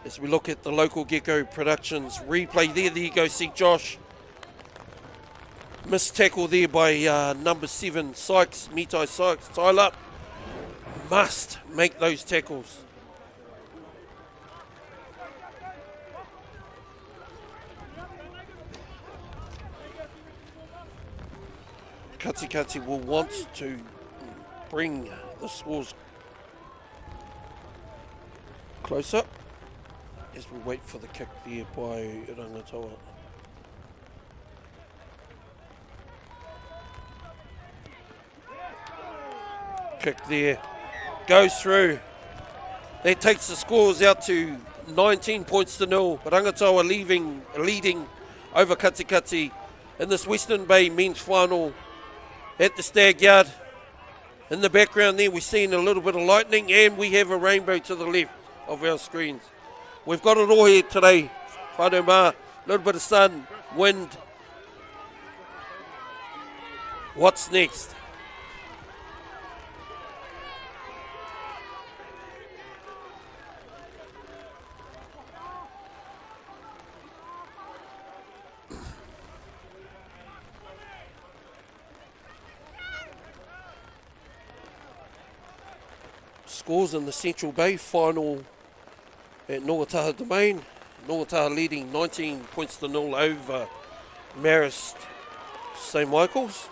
As we look at the local Gecko Productions replay there you go, see Josh. Missed tackle there by number 7, Sykes, Mitai Sykes. Tyler must make those tackles. Katikati will want to bring the scores closer as we wait for the kick there by Rangataua. Kick there, goes through. That takes the scores out to 19 points to 0. Rangataua leading over Katikati in this Western Bay men's final at the Stag Yard. In the background there we're seeing a little bit of lightning and we have a rainbow to the left of our screens. We've got it all here today. Whanau, a little bit of sun, wind. What's next? Scores in the Central Bay final at Rangataua Domain. Rangataua leading 19 points to 0 over Marist St. Michael's.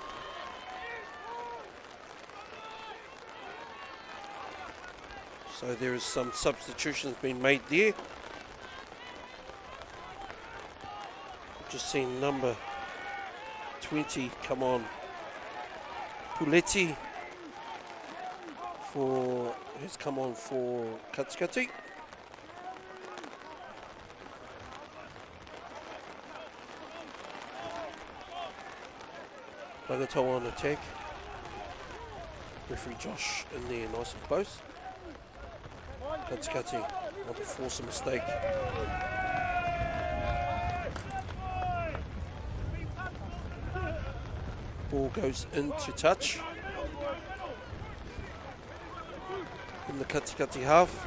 So there is some substitutions being made there. Just seen number 20 come on. Puletti has come on for Katikati. Rangataua on attack. Referee Josh in there nice and close. Katikati want to force a mistake. Ball goes into touch. In the Katikati half.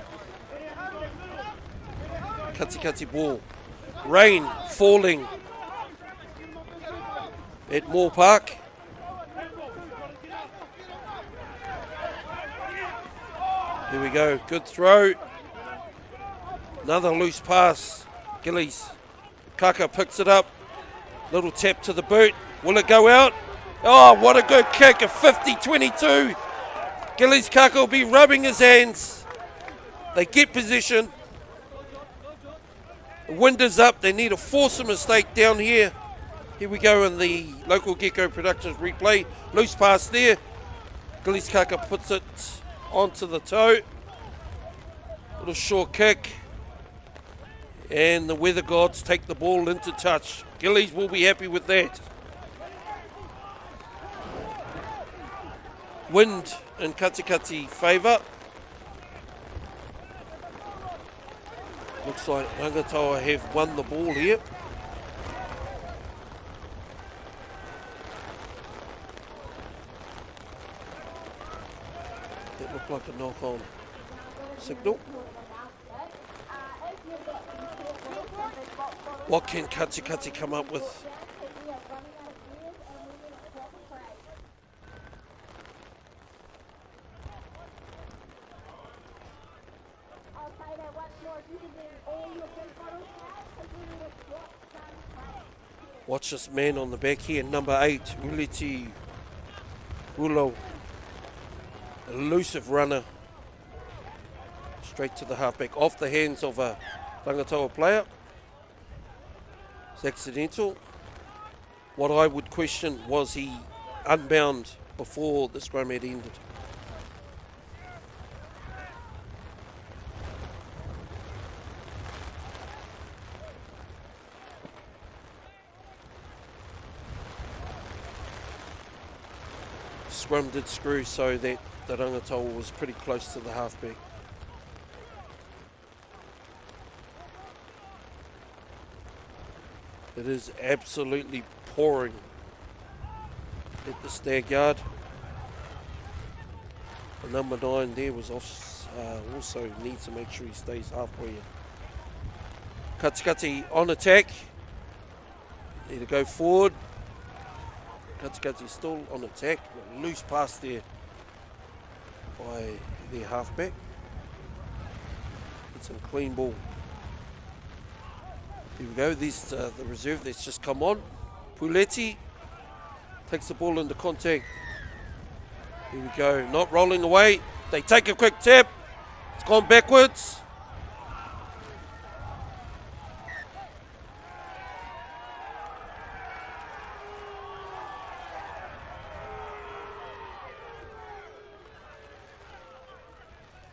Katikati ball. Rain falling at Moore Park. There we go, good throw. Another loose pass. Gillies. Kaka picks it up. Little tap to the boot. Will it go out? Oh, what a good kick, a 50-22. Gillies Kaka will be rubbing his hands. They get position. The wind is up, they need to force a mistake down here. Here we go in the local Gecko Productions replay. Loose pass there. Gillies Kaka puts it onto the toe. Little short kick. And the weather gods take the ball into touch. Gillies will be happy with that. Wind in Katikati favour. Looks like Rangataua have won the ball here. That looked like a knock-on signal. What can Katikati come up with? Watch this man on the back here, number 8, Uliti Ulo. Elusive runner. Straight to the halfback, off the hands of a Rangataua player. It's accidental. What I would question, was he unbound before the scrum had ended? Scrum did screw so that the Rangataua was pretty close to the halfback. It is absolutely pouring at the Stag Yard. The number 9 there was off, also needs to make sure he stays halfway in. Katikati on attack. Need to go forward. Katikati still on attack. Loose pass there by their halfback. It's a clean ball. Here we go. There's the reserve that's just come on. Puleti takes the ball into contact. Here we go. Not rolling away. They take a quick tap. It's gone backwards.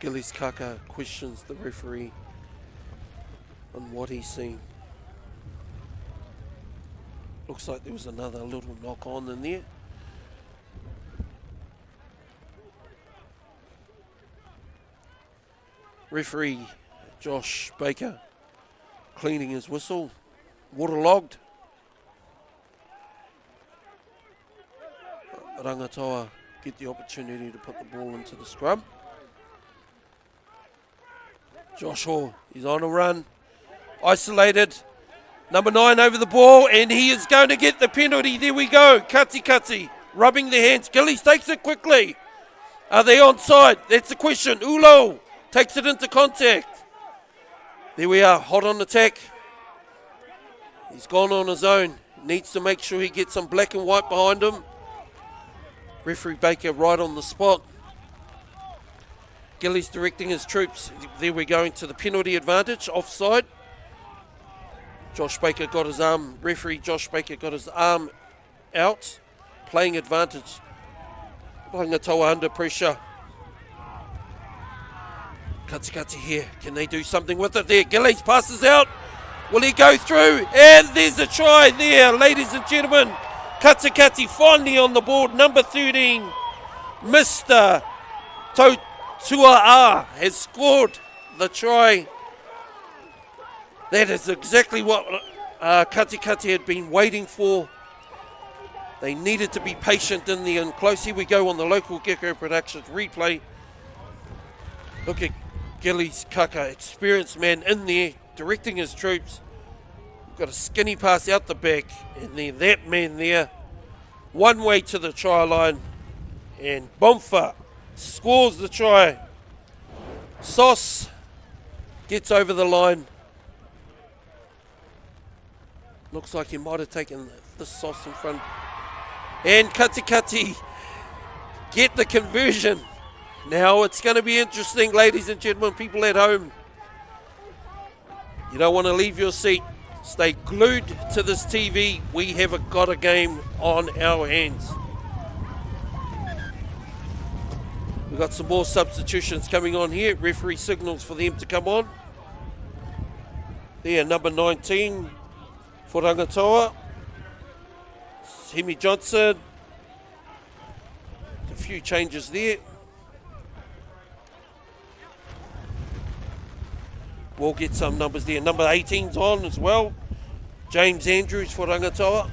Gillies Kaka questions the referee on what he's seen. Looks like there was another little knock on in there. Referee Josh Baker cleaning his whistle. Waterlogged. Rangataua get the opportunity to put the ball into the scrum. Josh Hall, he's on a run. Isolated. Number 9 over the ball, and he is going to get the penalty. There we go. Katikati rubbing their hands. Gillies takes it quickly. Are they onside? That's the question. Ulo takes it into contact. There we are. Hot on attack. He's gone on his own. Needs to make sure he gets some black and white behind him. Referee Baker right on the spot. Gillies directing his troops. There we're going to the penalty advantage. Offside. Josh Baker got his arm. Referee Josh Baker got his arm out. Playing advantage. Rangataua under pressure. Katikati here. Can they do something with it there? Gillies passes out. Will he go through? And there's a try there, ladies and gentlemen. Katikati finally on the board. Number 13, Mr. Tua'a has scored the try. That is exactly what Katikati had been waiting for. They needed to be patient in the in close. Here we go on the local Gecko Productions replay. Look at Gillies Kaka, experienced man in there, directing his troops. Got a skinny pass out the back, and then that man there, one way to the try line, and Bomfa scores the try. Sauce gets over the line. Looks like he might have taken the Sauce in front. And Katikati get the conversion. Now it's going to be interesting, ladies and gentlemen, people at home. You don't want to leave your seat. Stay glued to this TV. We have got a game on our hands. We've got some more substitutions coming on here. Referee signals for them to come on. There, number 19 for Rangataua. Hemi Johnson. A few changes there. We'll get some numbers there. Number 18's on as well. James Andrews for Rangataua.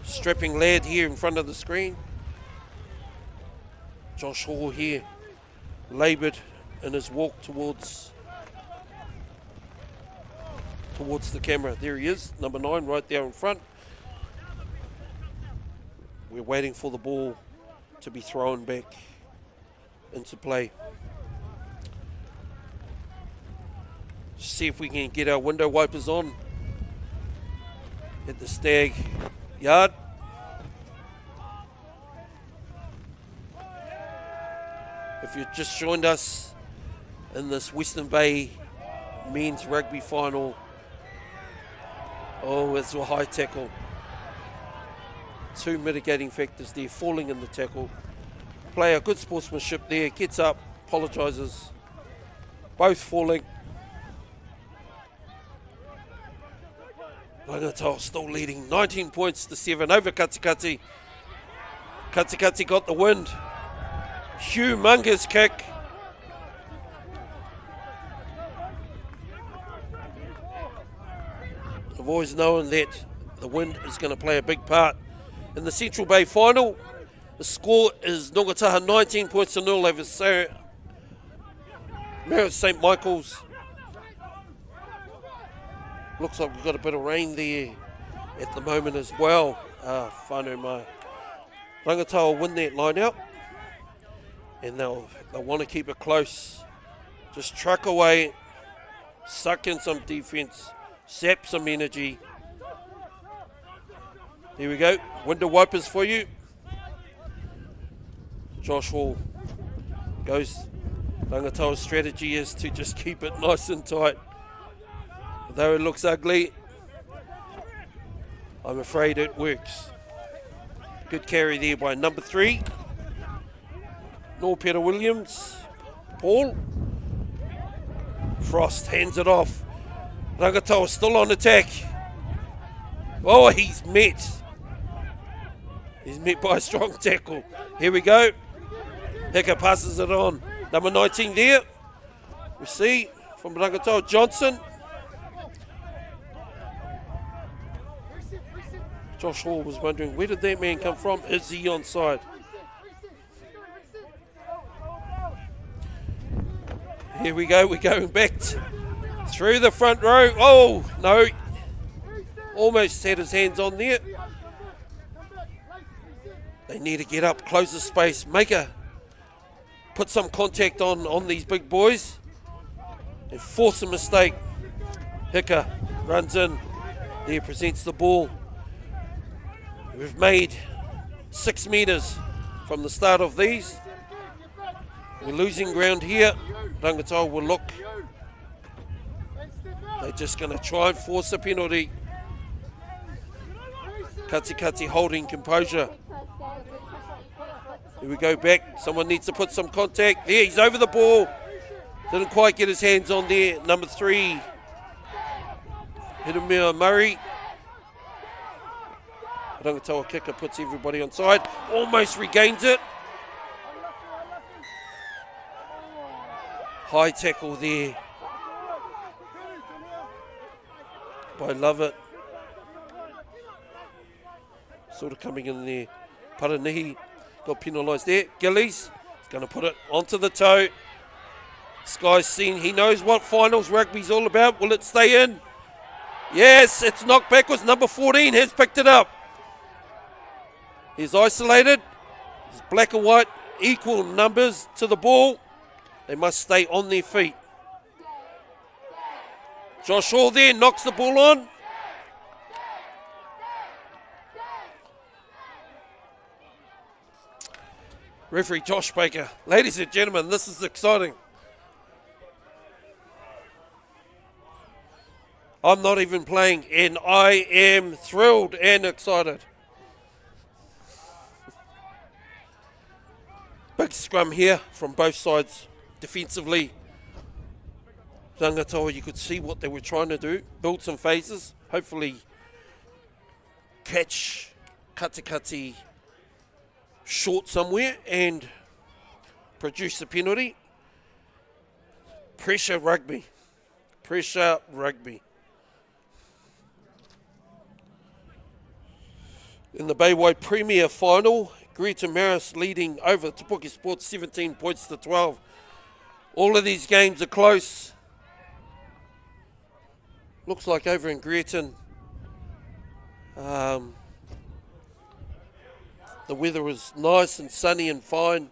Strapping lad here in front of the screen. Josh Hall here, laboured in his walk towards the camera. There he is, number 9 right there in front. We're waiting for the ball to be thrown back into play. See if we can get our window wipers on at the Stag yard. If you've just joined us in this Western Bay men's rugby final, oh, it's a high tackle. 2 mitigating factors there, falling in the tackle. Player, good sportsmanship there, gets up, apologises. Both falling. Rangataua still leading 19 points to 7 over Katikati. Katikati got the wind. Humongous kick. I've always known that the wind is going to play a big part in the Central Bay final. The score is Rangataua 19 points to 0 over Marist St. Michael's. Looks like we've got a bit of rain there at the moment as well. Whānau mai. Rangataua win that line out. And they'll want to keep it close. Just truck away, suck in some defence, sap some energy. There we go, window wipers for you. Josh Hall goes. Rangataua's strategy is to just keep it nice and tight. Though it looks ugly, I'm afraid it works. Good carry there by number 3. Peter Williams, Paul. Frost hands it off. Rangataua still on attack. Oh, he's met. He's met by a strong tackle. Here we go. Heka passes it on. Number 19 there. We see from Rangataua, Johnson. Josh Hall was wondering, where did that man come from? Is he onside? Here we go, we're going back through the front row. Oh, no. Almost had his hands on there. They need to get up, close the space, put some contact on these big boys and force a mistake. Hika runs in, there presents the ball. We've made 6 metres from the start of these. We're losing ground here. Rangataua will look. They're just going to try and force a penalty. Katikati holding composure. Here we go back. Someone needs to put some contact. There, he's over the ball. Didn't quite get his hands on there. Number 3, Hiramia Murray. Rangataua kicker puts everybody on side. Almost regains it. High tackle there by Lovett. Sort of coming in there. Paranihi got penalised there. Gillies is going to put it onto the toe. This guy's seen, he knows what finals rugby's all about. Will it stay in? Yes, it's knocked backwards. Number 14 has picked it up. He's isolated. It's black and white, equal numbers to the ball. They must stay on their feet. Josh Hall there knocks the ball on. Referee Josh Baker. Ladies and gentlemen, this is exciting. I'm not even playing, and I am thrilled and excited. Big scrum here from both sides. Defensively, Rangataua, you could see what they were trying to do. Build some phases. Hopefully catch Katikati short somewhere and produce a penalty. Pressure rugby. Pressure rugby. In the Bayway Premier Final, Greta Maris leading over Te Puke Sports 17 points to 12. All of these games are close. Looks like over in Greeton, the weather was nice and sunny and fine.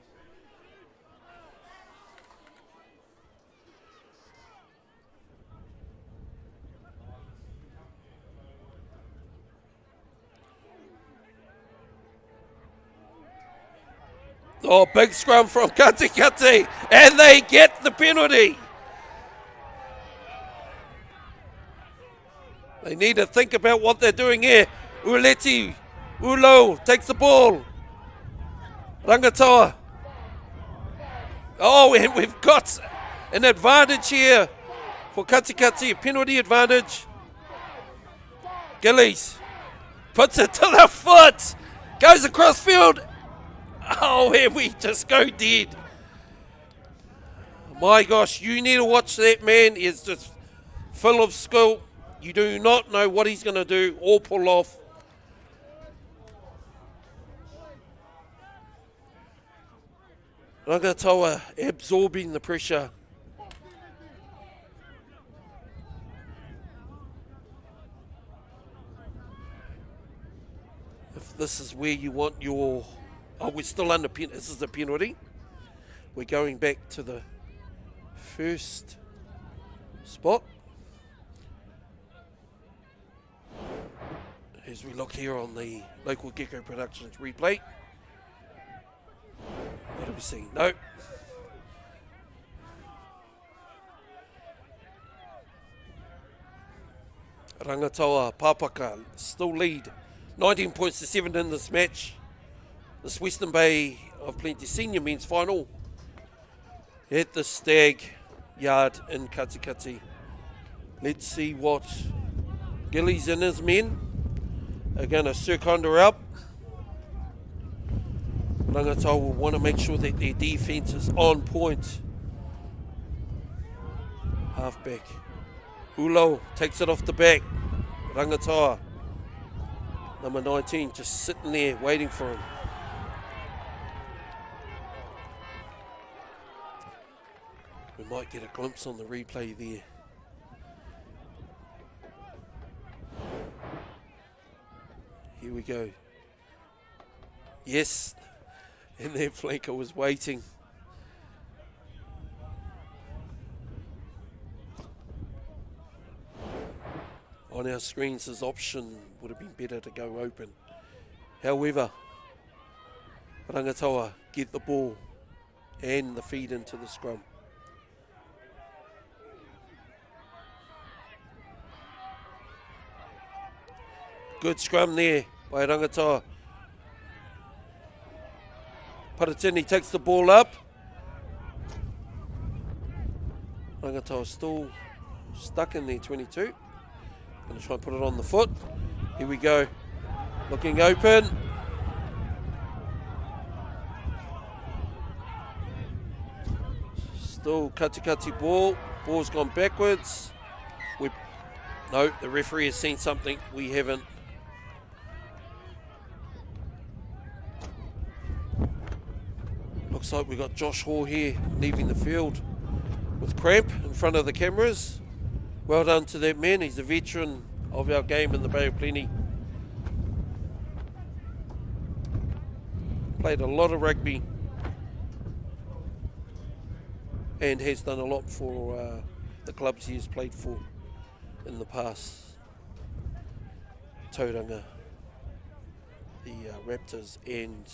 Oh, big scrum from Katikati, and they get the penalty. They need to think about what they're doing here. Uleti, Ulo takes the ball. Rangataua. Oh, and we've got an advantage here for Katikati, a penalty advantage. Gillies puts it to the foot, goes across field. Oh, and we just go dead. My gosh, you need to watch that man. He's just full of skill. You do not know what he's going to do or pull off. Rangataua absorbing the pressure. If this is where you want your... Oh, we're still under penalty. This is the penalty. We're going back to the first spot. As we look here on the local Gecko Productions replay. What do we see? No. Rangataua, Papaka still lead. 19 points to 7 in this match. This Western Bay of Plenty Senior Men's Final at the Stag Yard in Katikati. Let's see what Gillies and his men are going to circumvent up. Rangataua will want to make sure that their defence is on point. Halfback. Ulo takes it off the back. Rangataua, number 19, just sitting there waiting for him. We might get a glimpse on the replay there. Here we go. Yes, and their flanker was waiting. On our screens, his option would have been better to go open. However, Rangataua get the ball and the feed into the scrum. Good scrum there by Rangataua. Paratini takes the ball up. Rangataua still stuck in there, 22. Going to try and put it on the foot. Here we go. Looking open. Still Katikati ball. Ball's gone backwards. No, the referee has seen something we haven't. Looks like we got Josh Hall here leaving the field with cramp in front of the cameras. Well done to that man. He's a veteran of our game in the Bay of Plenty. Played a lot of rugby and has done a lot for the clubs he has played for in the past. Tauranga, the Raptors and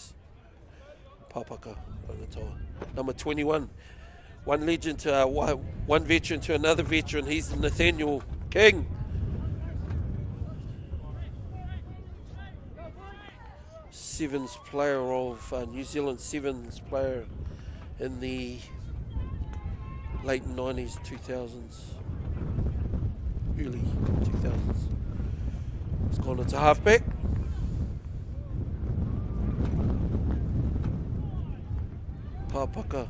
Papaka Rangataua. Number 21, one legend to one veteran to another veteran. He's Nathaniel King. Sevens player of New Zealand Sevens player in the late 90s, 2000s, early 2000s. It's gone into halfback. Papaka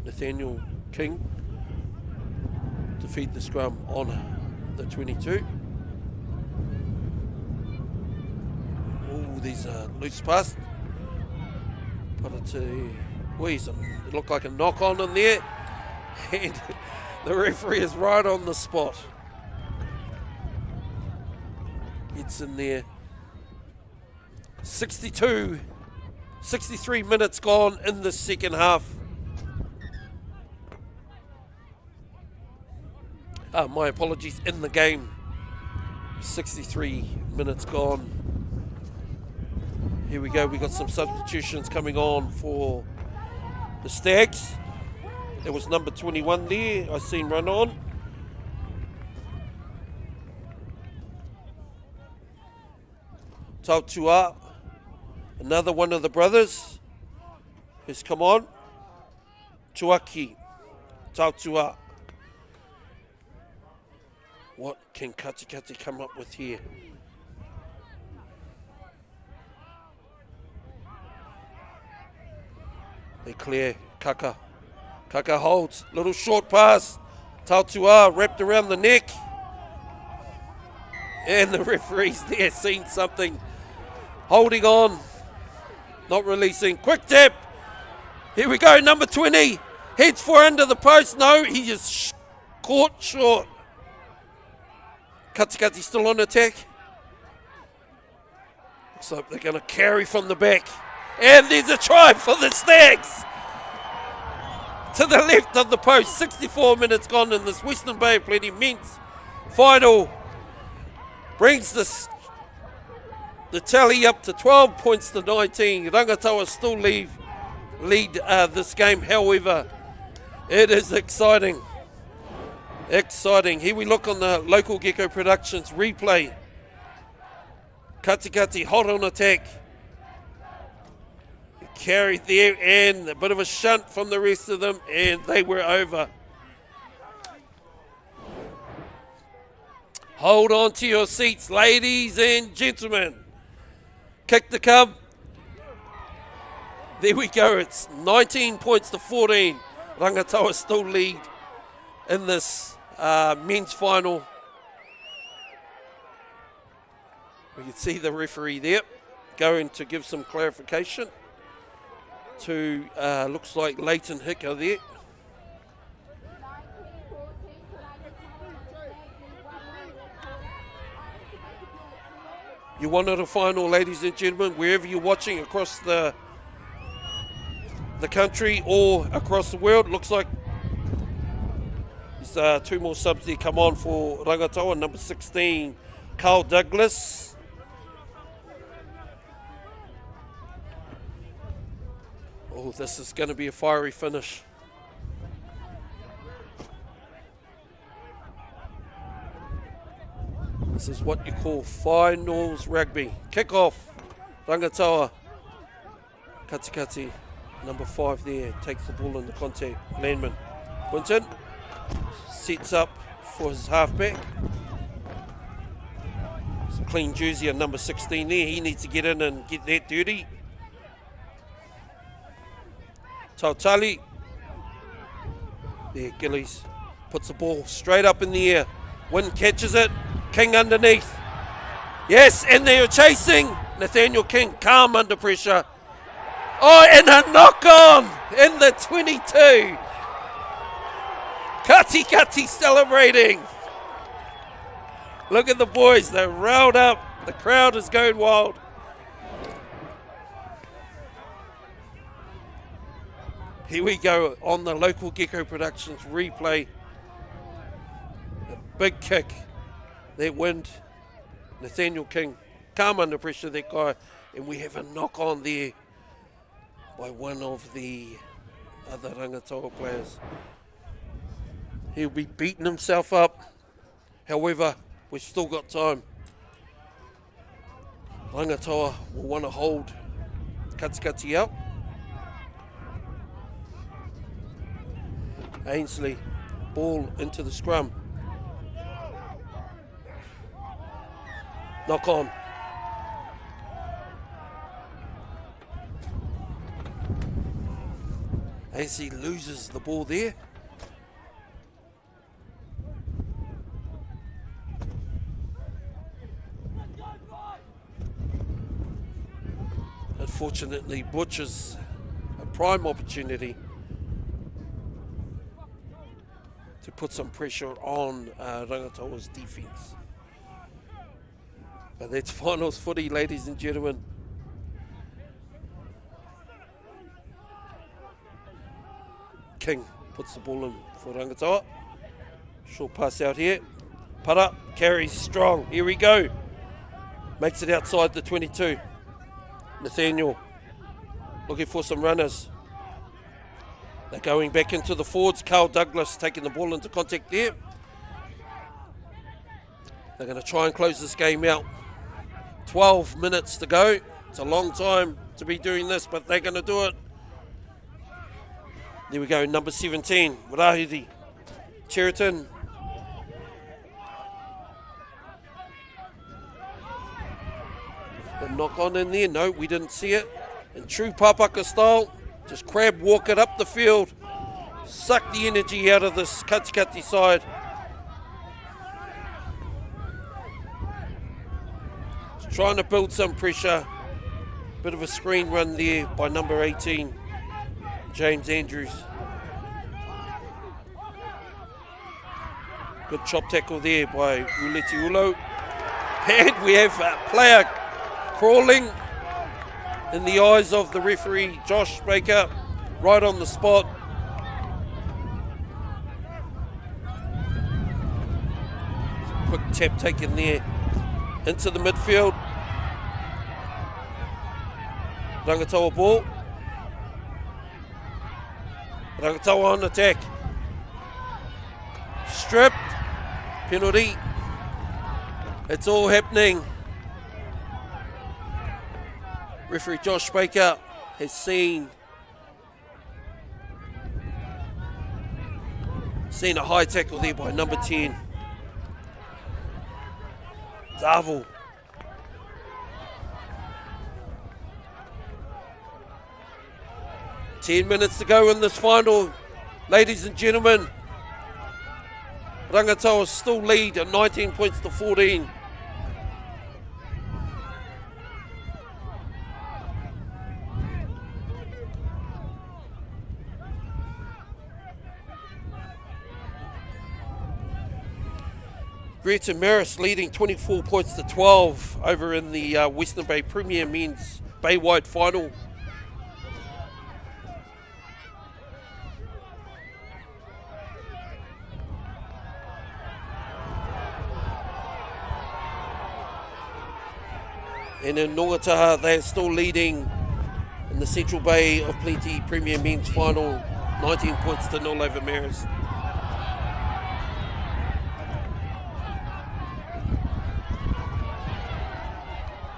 Nathaniel King to feed the scrum on the 22. There's a loose pass. Put it to, it looked like a knock on in there. And the referee is right on the spot. It's in there. 63 minutes gone in the second half. My apologies, in the game. 63 minutes gone. Here we go, we got some substitutions coming on for the Stags. There was number 21 there, I seen run on. Tautua, another one of the brothers, has come on. Tuaki, Tautua. What can Katikati come up with here? They clear. Kaka. Kaka holds. Little short pass. Tautua wrapped around the neck. And the referee's there, seen something. Holding on. Not releasing. Quick tap. Here we go. Number 20. Heads for under the post. No, he just caught short. Katikati still on attack. Looks like they're going to carry from the back. And there's a try for the Stags. To the left of the post. 64 minutes gone in this Western Bay of Plenty men's final. Brings the tally up to 12 points to 19. Rangataua still lead this game. However, it is exciting. Exciting. Here we look on the local Gecko Productions replay. Katikati hot on attack. Carried there and a bit of a shunt from the rest of them, and they were over. Hold on to your seats, ladies and gentlemen. Kick the cub. There we go. It's 19 points to 14. Rangataua still lead in this men's final. We can see the referee there going to give some clarification to, looks like Leighton Hicker there. You wanted a final, ladies and gentlemen, wherever you're watching across the country or across the world. Looks like there's two more subs there come on for Rangataua. Number 16, Carl Douglas. Oh, this is going to be a fiery finish. This is what you call finals rugby. Kick off. Rangataua. Katikati, number 5 there, takes the ball in the contact. Landman. Quinton sets up for his halfback. clean jersey of number 16 there. He needs to get in and get that dirty. Tautali. There, Gillies puts the ball straight up in the air. Wynn catches it. King underneath. Yes, and they're chasing. Nathaniel King calm under pressure. Oh, and a knock on in the 22. Katikati celebrating. Look at the boys, they're riled up. The crowd is going wild. Here we go on the local Gecko Productions replay. A big kick. That wind. Nathaniel King, calm under pressure, that guy. And we have a knock on there by one of the other Rangataua players. He'll be beating himself up. However, we've still got time. Rangataua will want to hold Katikati out. Ainsley, ball into the scrum. Knock on. Ainsley loses the ball there. Unfortunately, butchers a prime opportunity to put some pressure on Rangataua's defence. But that's finals footy, ladies and gentlemen. King puts the ball in for Rangataua. Short pass out here. Para carries strong. Here we go. Makes it outside the 22. Nathaniel looking for some runners. They're going back into the forwards. Carl Douglas taking the ball into contact there. They're going to try and close this game out. 12 minutes to go. It's a long time to be doing this, but they're going to do it. There we go, number 17, Rahiri. Cheriton. The knock on in there. No, we didn't see it. In true Papaka style, just crab walk it up the field. Suck the energy out of this Katikati side. Just trying to build some pressure. Bit of a screen run there by number 18, James Andrews. Good chop tackle there by Uleti Ulo. And we have a player crawling in the eyes of the referee, Josh Baker, right on the spot. Quick tap taken there into the midfield. Rangataua ball. Rangataua on attack. Stripped. Penalty. It's all happening. Referee Josh Baker has seen a high tackle there by number 10. Davil. Ten minutes to go in this final, ladies and gentlemen. Rangataua still lead at 19 points to 14. Greta Maris leading 24 points to 12 over in the Western Bay Premier Men's Bay-wide final. And in Nongataha, they are still leading in the Central Bay of Plenty Premier Men's final, 19 points to 0 over Maris.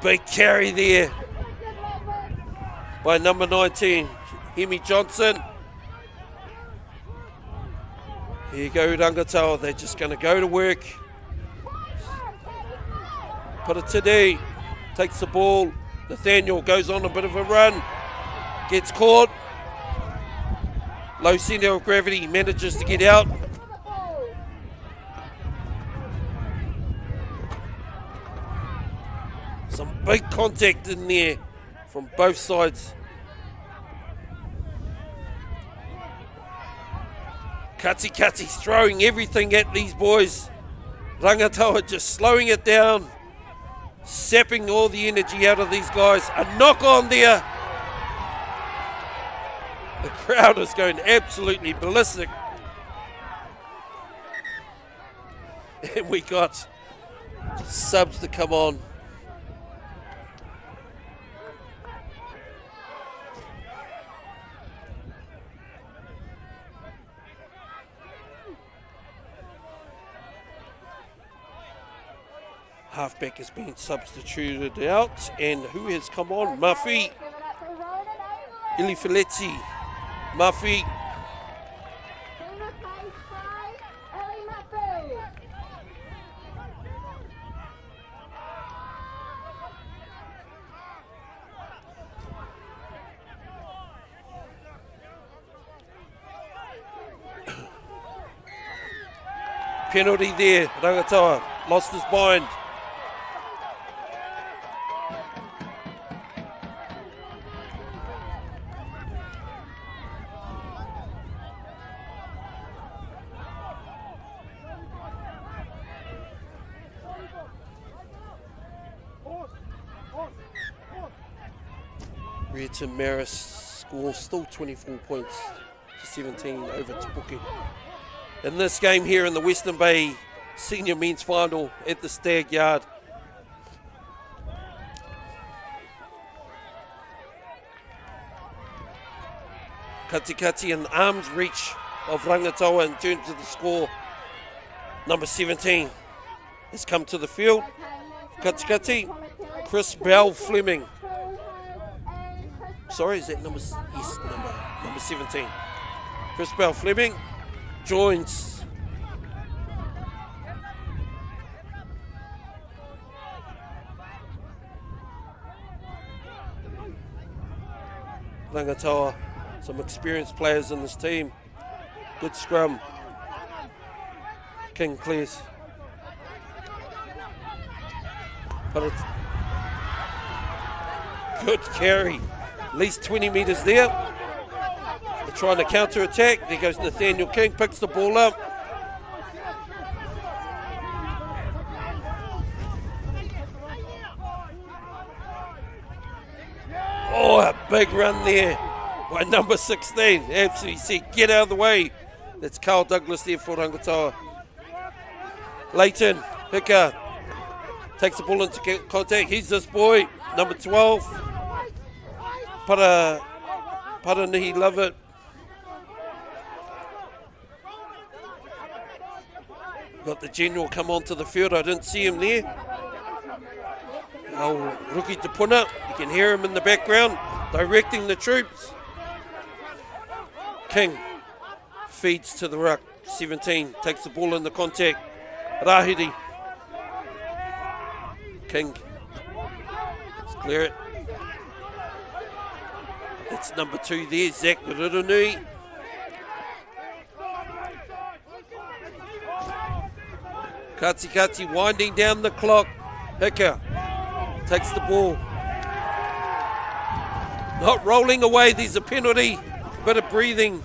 Big carry there by number 19, Hemi Johnson. Here you go, Rangataua. They're just going to go to work. Paratide takes the ball. Nathaniel goes on a bit of a run. Gets caught. Low centre of gravity, manages to get out. Some big contact in there from both sides. Katikati's throwing everything at these boys. Rangataua just slowing it down, sapping all the energy out of these guys. A knock on there. The crowd is going absolutely ballistic. And we got subs to come on. Halfback has been substituted out, and who has come on? Mafi, Ili Filetti, Mafi. Penalty there, Rangataua lost his mind. Rearton Maris score still 24 points to 17 over Te Puke. In this game here in the Western Bay Senior Men's Final at the Stag Yard. Katikati in arm's reach of Rangataua in terms of the score. Number 17 has come to the field. Katikati, Chris Bell Fleming. Sorry, is that number 17. Chris Bell Fleming joins. Rangataua, some experienced players in this team. Good scrum. King clears. But it's good carry. At least 20 metres there. They're trying to counter-attack. There goes Nathaniel King, picks the ball up. Oh, a big run there by number 16. Absolutely said, get out of the way. That's Carl Douglas there for Rangataua. Leighton, Hika, takes the ball into contact. He's this boy, number 12. Paranihi love it. Got the general come onto the field. I didn't see him there. Oh, Ruki Te Puna, you can hear him in the background, directing the troops. King feeds to the ruck. 17 takes the ball in the contact. Rahiri. King. Let's clear it. It's number 2 there, Zach Rirunui. Katikati winding down the clock. Hika takes the ball. Not rolling away, there's a penalty. Bit of breathing.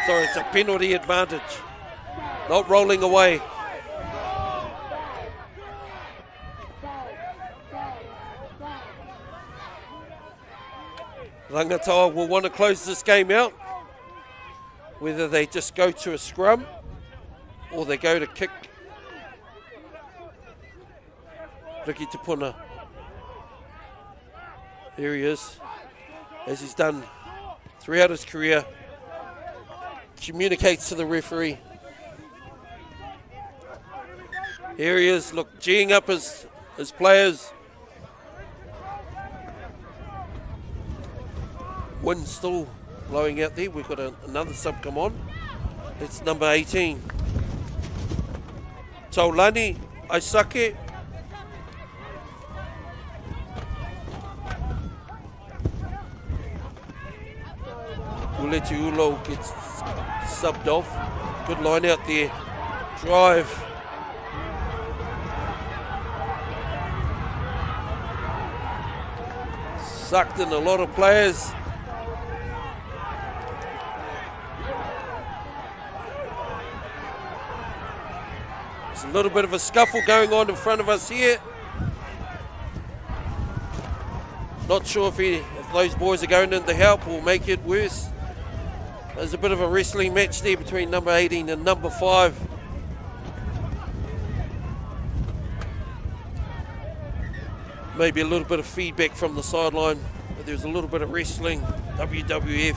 Sorry, it's a penalty advantage. Not rolling away. Rangataua will want to close this game out. Whether they just go to a scrum or they go to kick. Riki Te Puna. There he is, as he's done throughout his career. Communicates to the referee. Here he is, look, geeing up his players. Wind still blowing out there. We've got another sub come on. It's number 18. Taulani, Aisake. Uleti Ulo gets subbed off. Good line out there. Drive. Sucked in a lot of players. There's a little bit of a scuffle going on in front of us here. Not sure if those boys are going in to help or make it worse. There's a bit of a wrestling match there between number 18 and number 5. Maybe a little bit of feedback from the sideline, but there's a little bit of wrestling, WWF.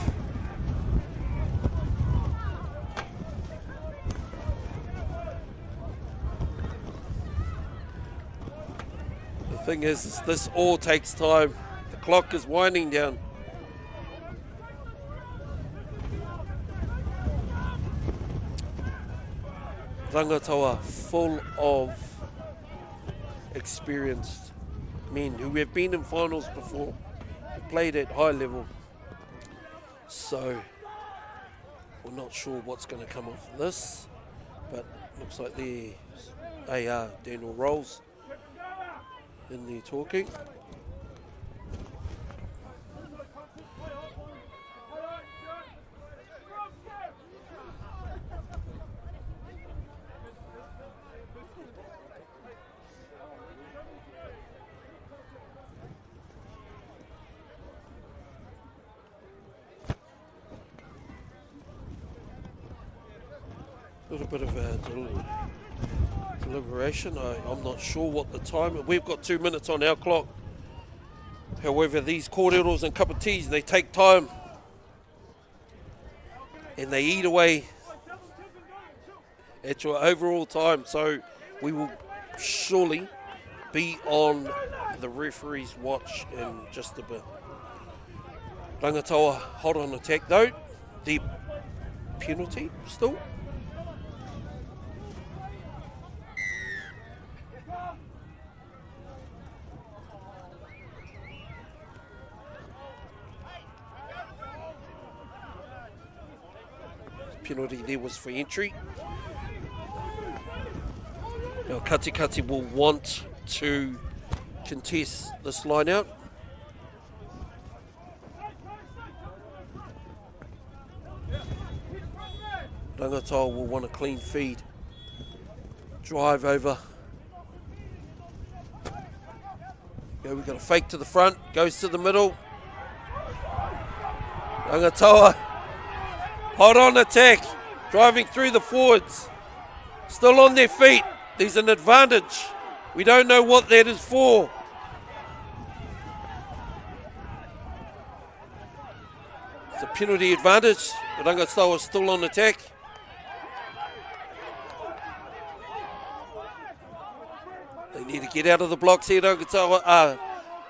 The thing is this all takes time. The clock is winding down. Rangataua, full of experienced men who have been in finals before, who played at high level. So we're not sure what's going to come of this, but looks like they are Daniel Rolls in there talking. A little bit of a deliberation. I'm not sure what the time. We've got 2 minutes on our clock. However, these kōreros and cup of teas, they take time and they eat away at your overall time. So we will surely be on the referee's watch in just a bit. Rangataua hot on attack though. The penalty still. Penalty there was for entry. Now Katikati will want to contest this line out. Rangataua will want a clean feed. Drive over. Go, we've got a fake to the front, goes to the middle. Rangataua. Hot on attack, driving through the forwards. Still on their feet. There's an advantage. We don't know what that is for. It's a penalty advantage. Rangataua is still on attack. They need to get out of the blocks here. Rangataua.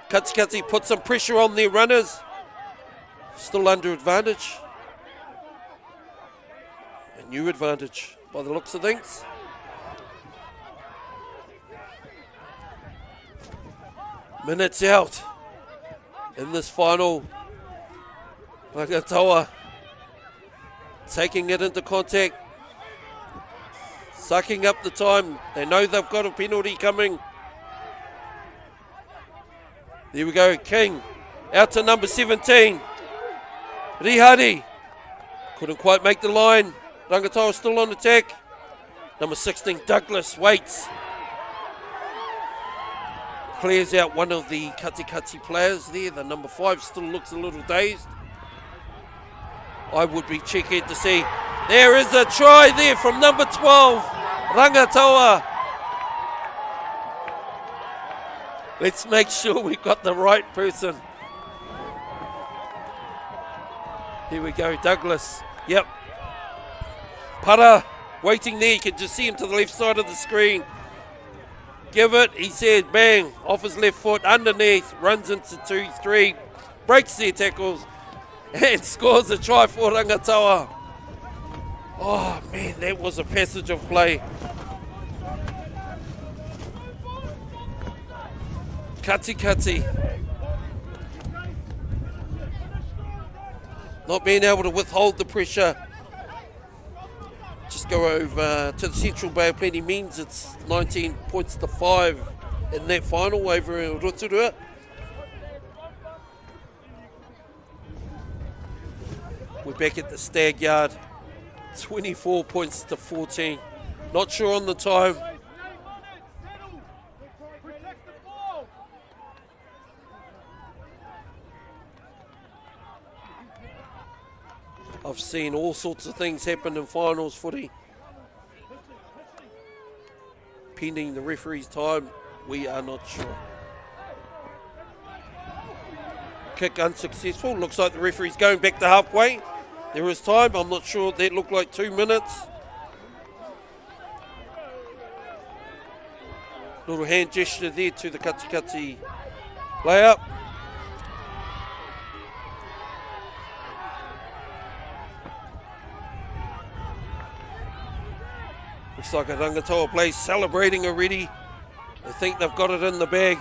Katikati put some pressure on their runners. Still under advantage. New advantage by the looks of things. Minutes out in this final. Rangataua taking it into contact, sucking up the time. They know they've got a penalty coming. There we go, King out to number 17. Rihari couldn't quite make the line. Rangataua still on attack. Number 16, Douglas, waits. Clears out one of the Katikati players there. The number 5 still looks a little dazed. I would be checking to see. There is a try there from number 12, Rangataua. Let's make sure we've got the right person. Here we go, Douglas. Yep. Para waiting there, you can just see him to the left side of the screen. Give it, he said, bang, off his left foot, underneath, runs into 2-3, breaks their tackles, and scores a try for Rangataua. Oh man, that was a passage of play. Katikati not being able to withhold the pressure. Just go over to the Central Bay of Plenty means it's 19 points to 5 in that final over in Rotorua. We're back at the Stag Yard, 24 points to 14. Not sure on the time. I've seen all sorts of things happen in finals footy. Pending the referee's time, we are not sure. Kick unsuccessful. Looks like the referee's going back to halfway. There is time. I'm not sure. That looked like 2 minutes. Little hand gesture there to the Katikati player. Looks like a Rangataua plays celebrating already. They think they've got it in the bag.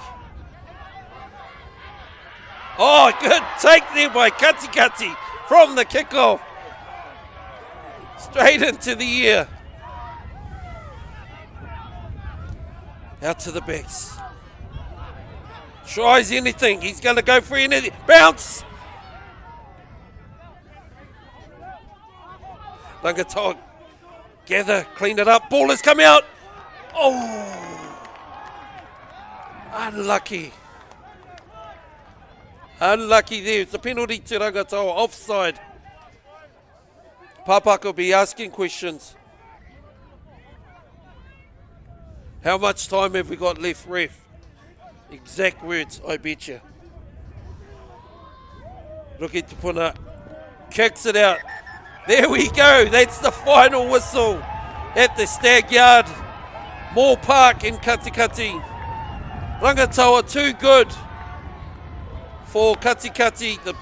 Oh, good take there by Katikati from the kickoff. Straight into the air. Out to the backs. Tries anything. He's going to go for anything. Bounce. Rangataua gather, clean it up. Ball has come out. Oh. Unlucky. Unlucky there. It's a penalty to Rangataua. Offside. Papaka will be asking questions. How much time have we got left, ref? Exact words, I bet you. Ruki Tupuna kicks it out. There we go. That's the final whistle at the Stag Yard. Moore Park in Katikati. Rangataua too good for Katikati. The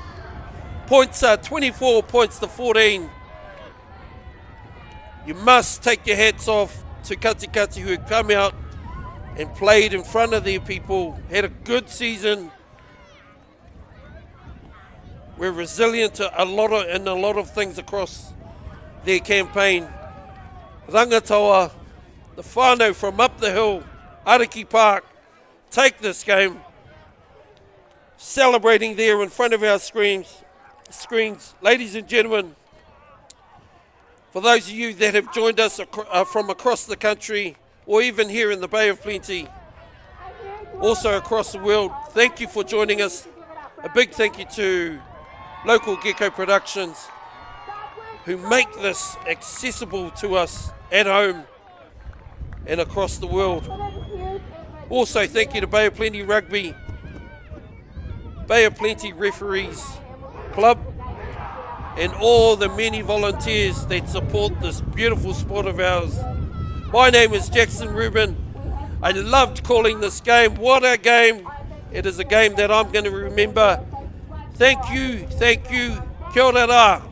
points are 24 points to 14. You must take your hats off to Katikati, who had come out and played in front of their people, had a good season. We're resilient to a lot of things across their campaign. Rangataua, the whānau from up the hill, Ariki Park, take this game, celebrating there in front of our screens. Ladies and gentlemen, for those of you that have joined us from across the country, or even here in the Bay of Plenty, also across the world, thank you for joining us. A big thank you to local Gecko Productions, who make this accessible to us at home and across the world. Also thank you to Bay of Plenty Rugby, Bay of Plenty Referees Club, and all the many volunteers that support this beautiful sport of ours. My name is Jackson Rubin. I loved calling this game. What a game. It is a game that I'm going to remember. Thank you. Kia ora rā.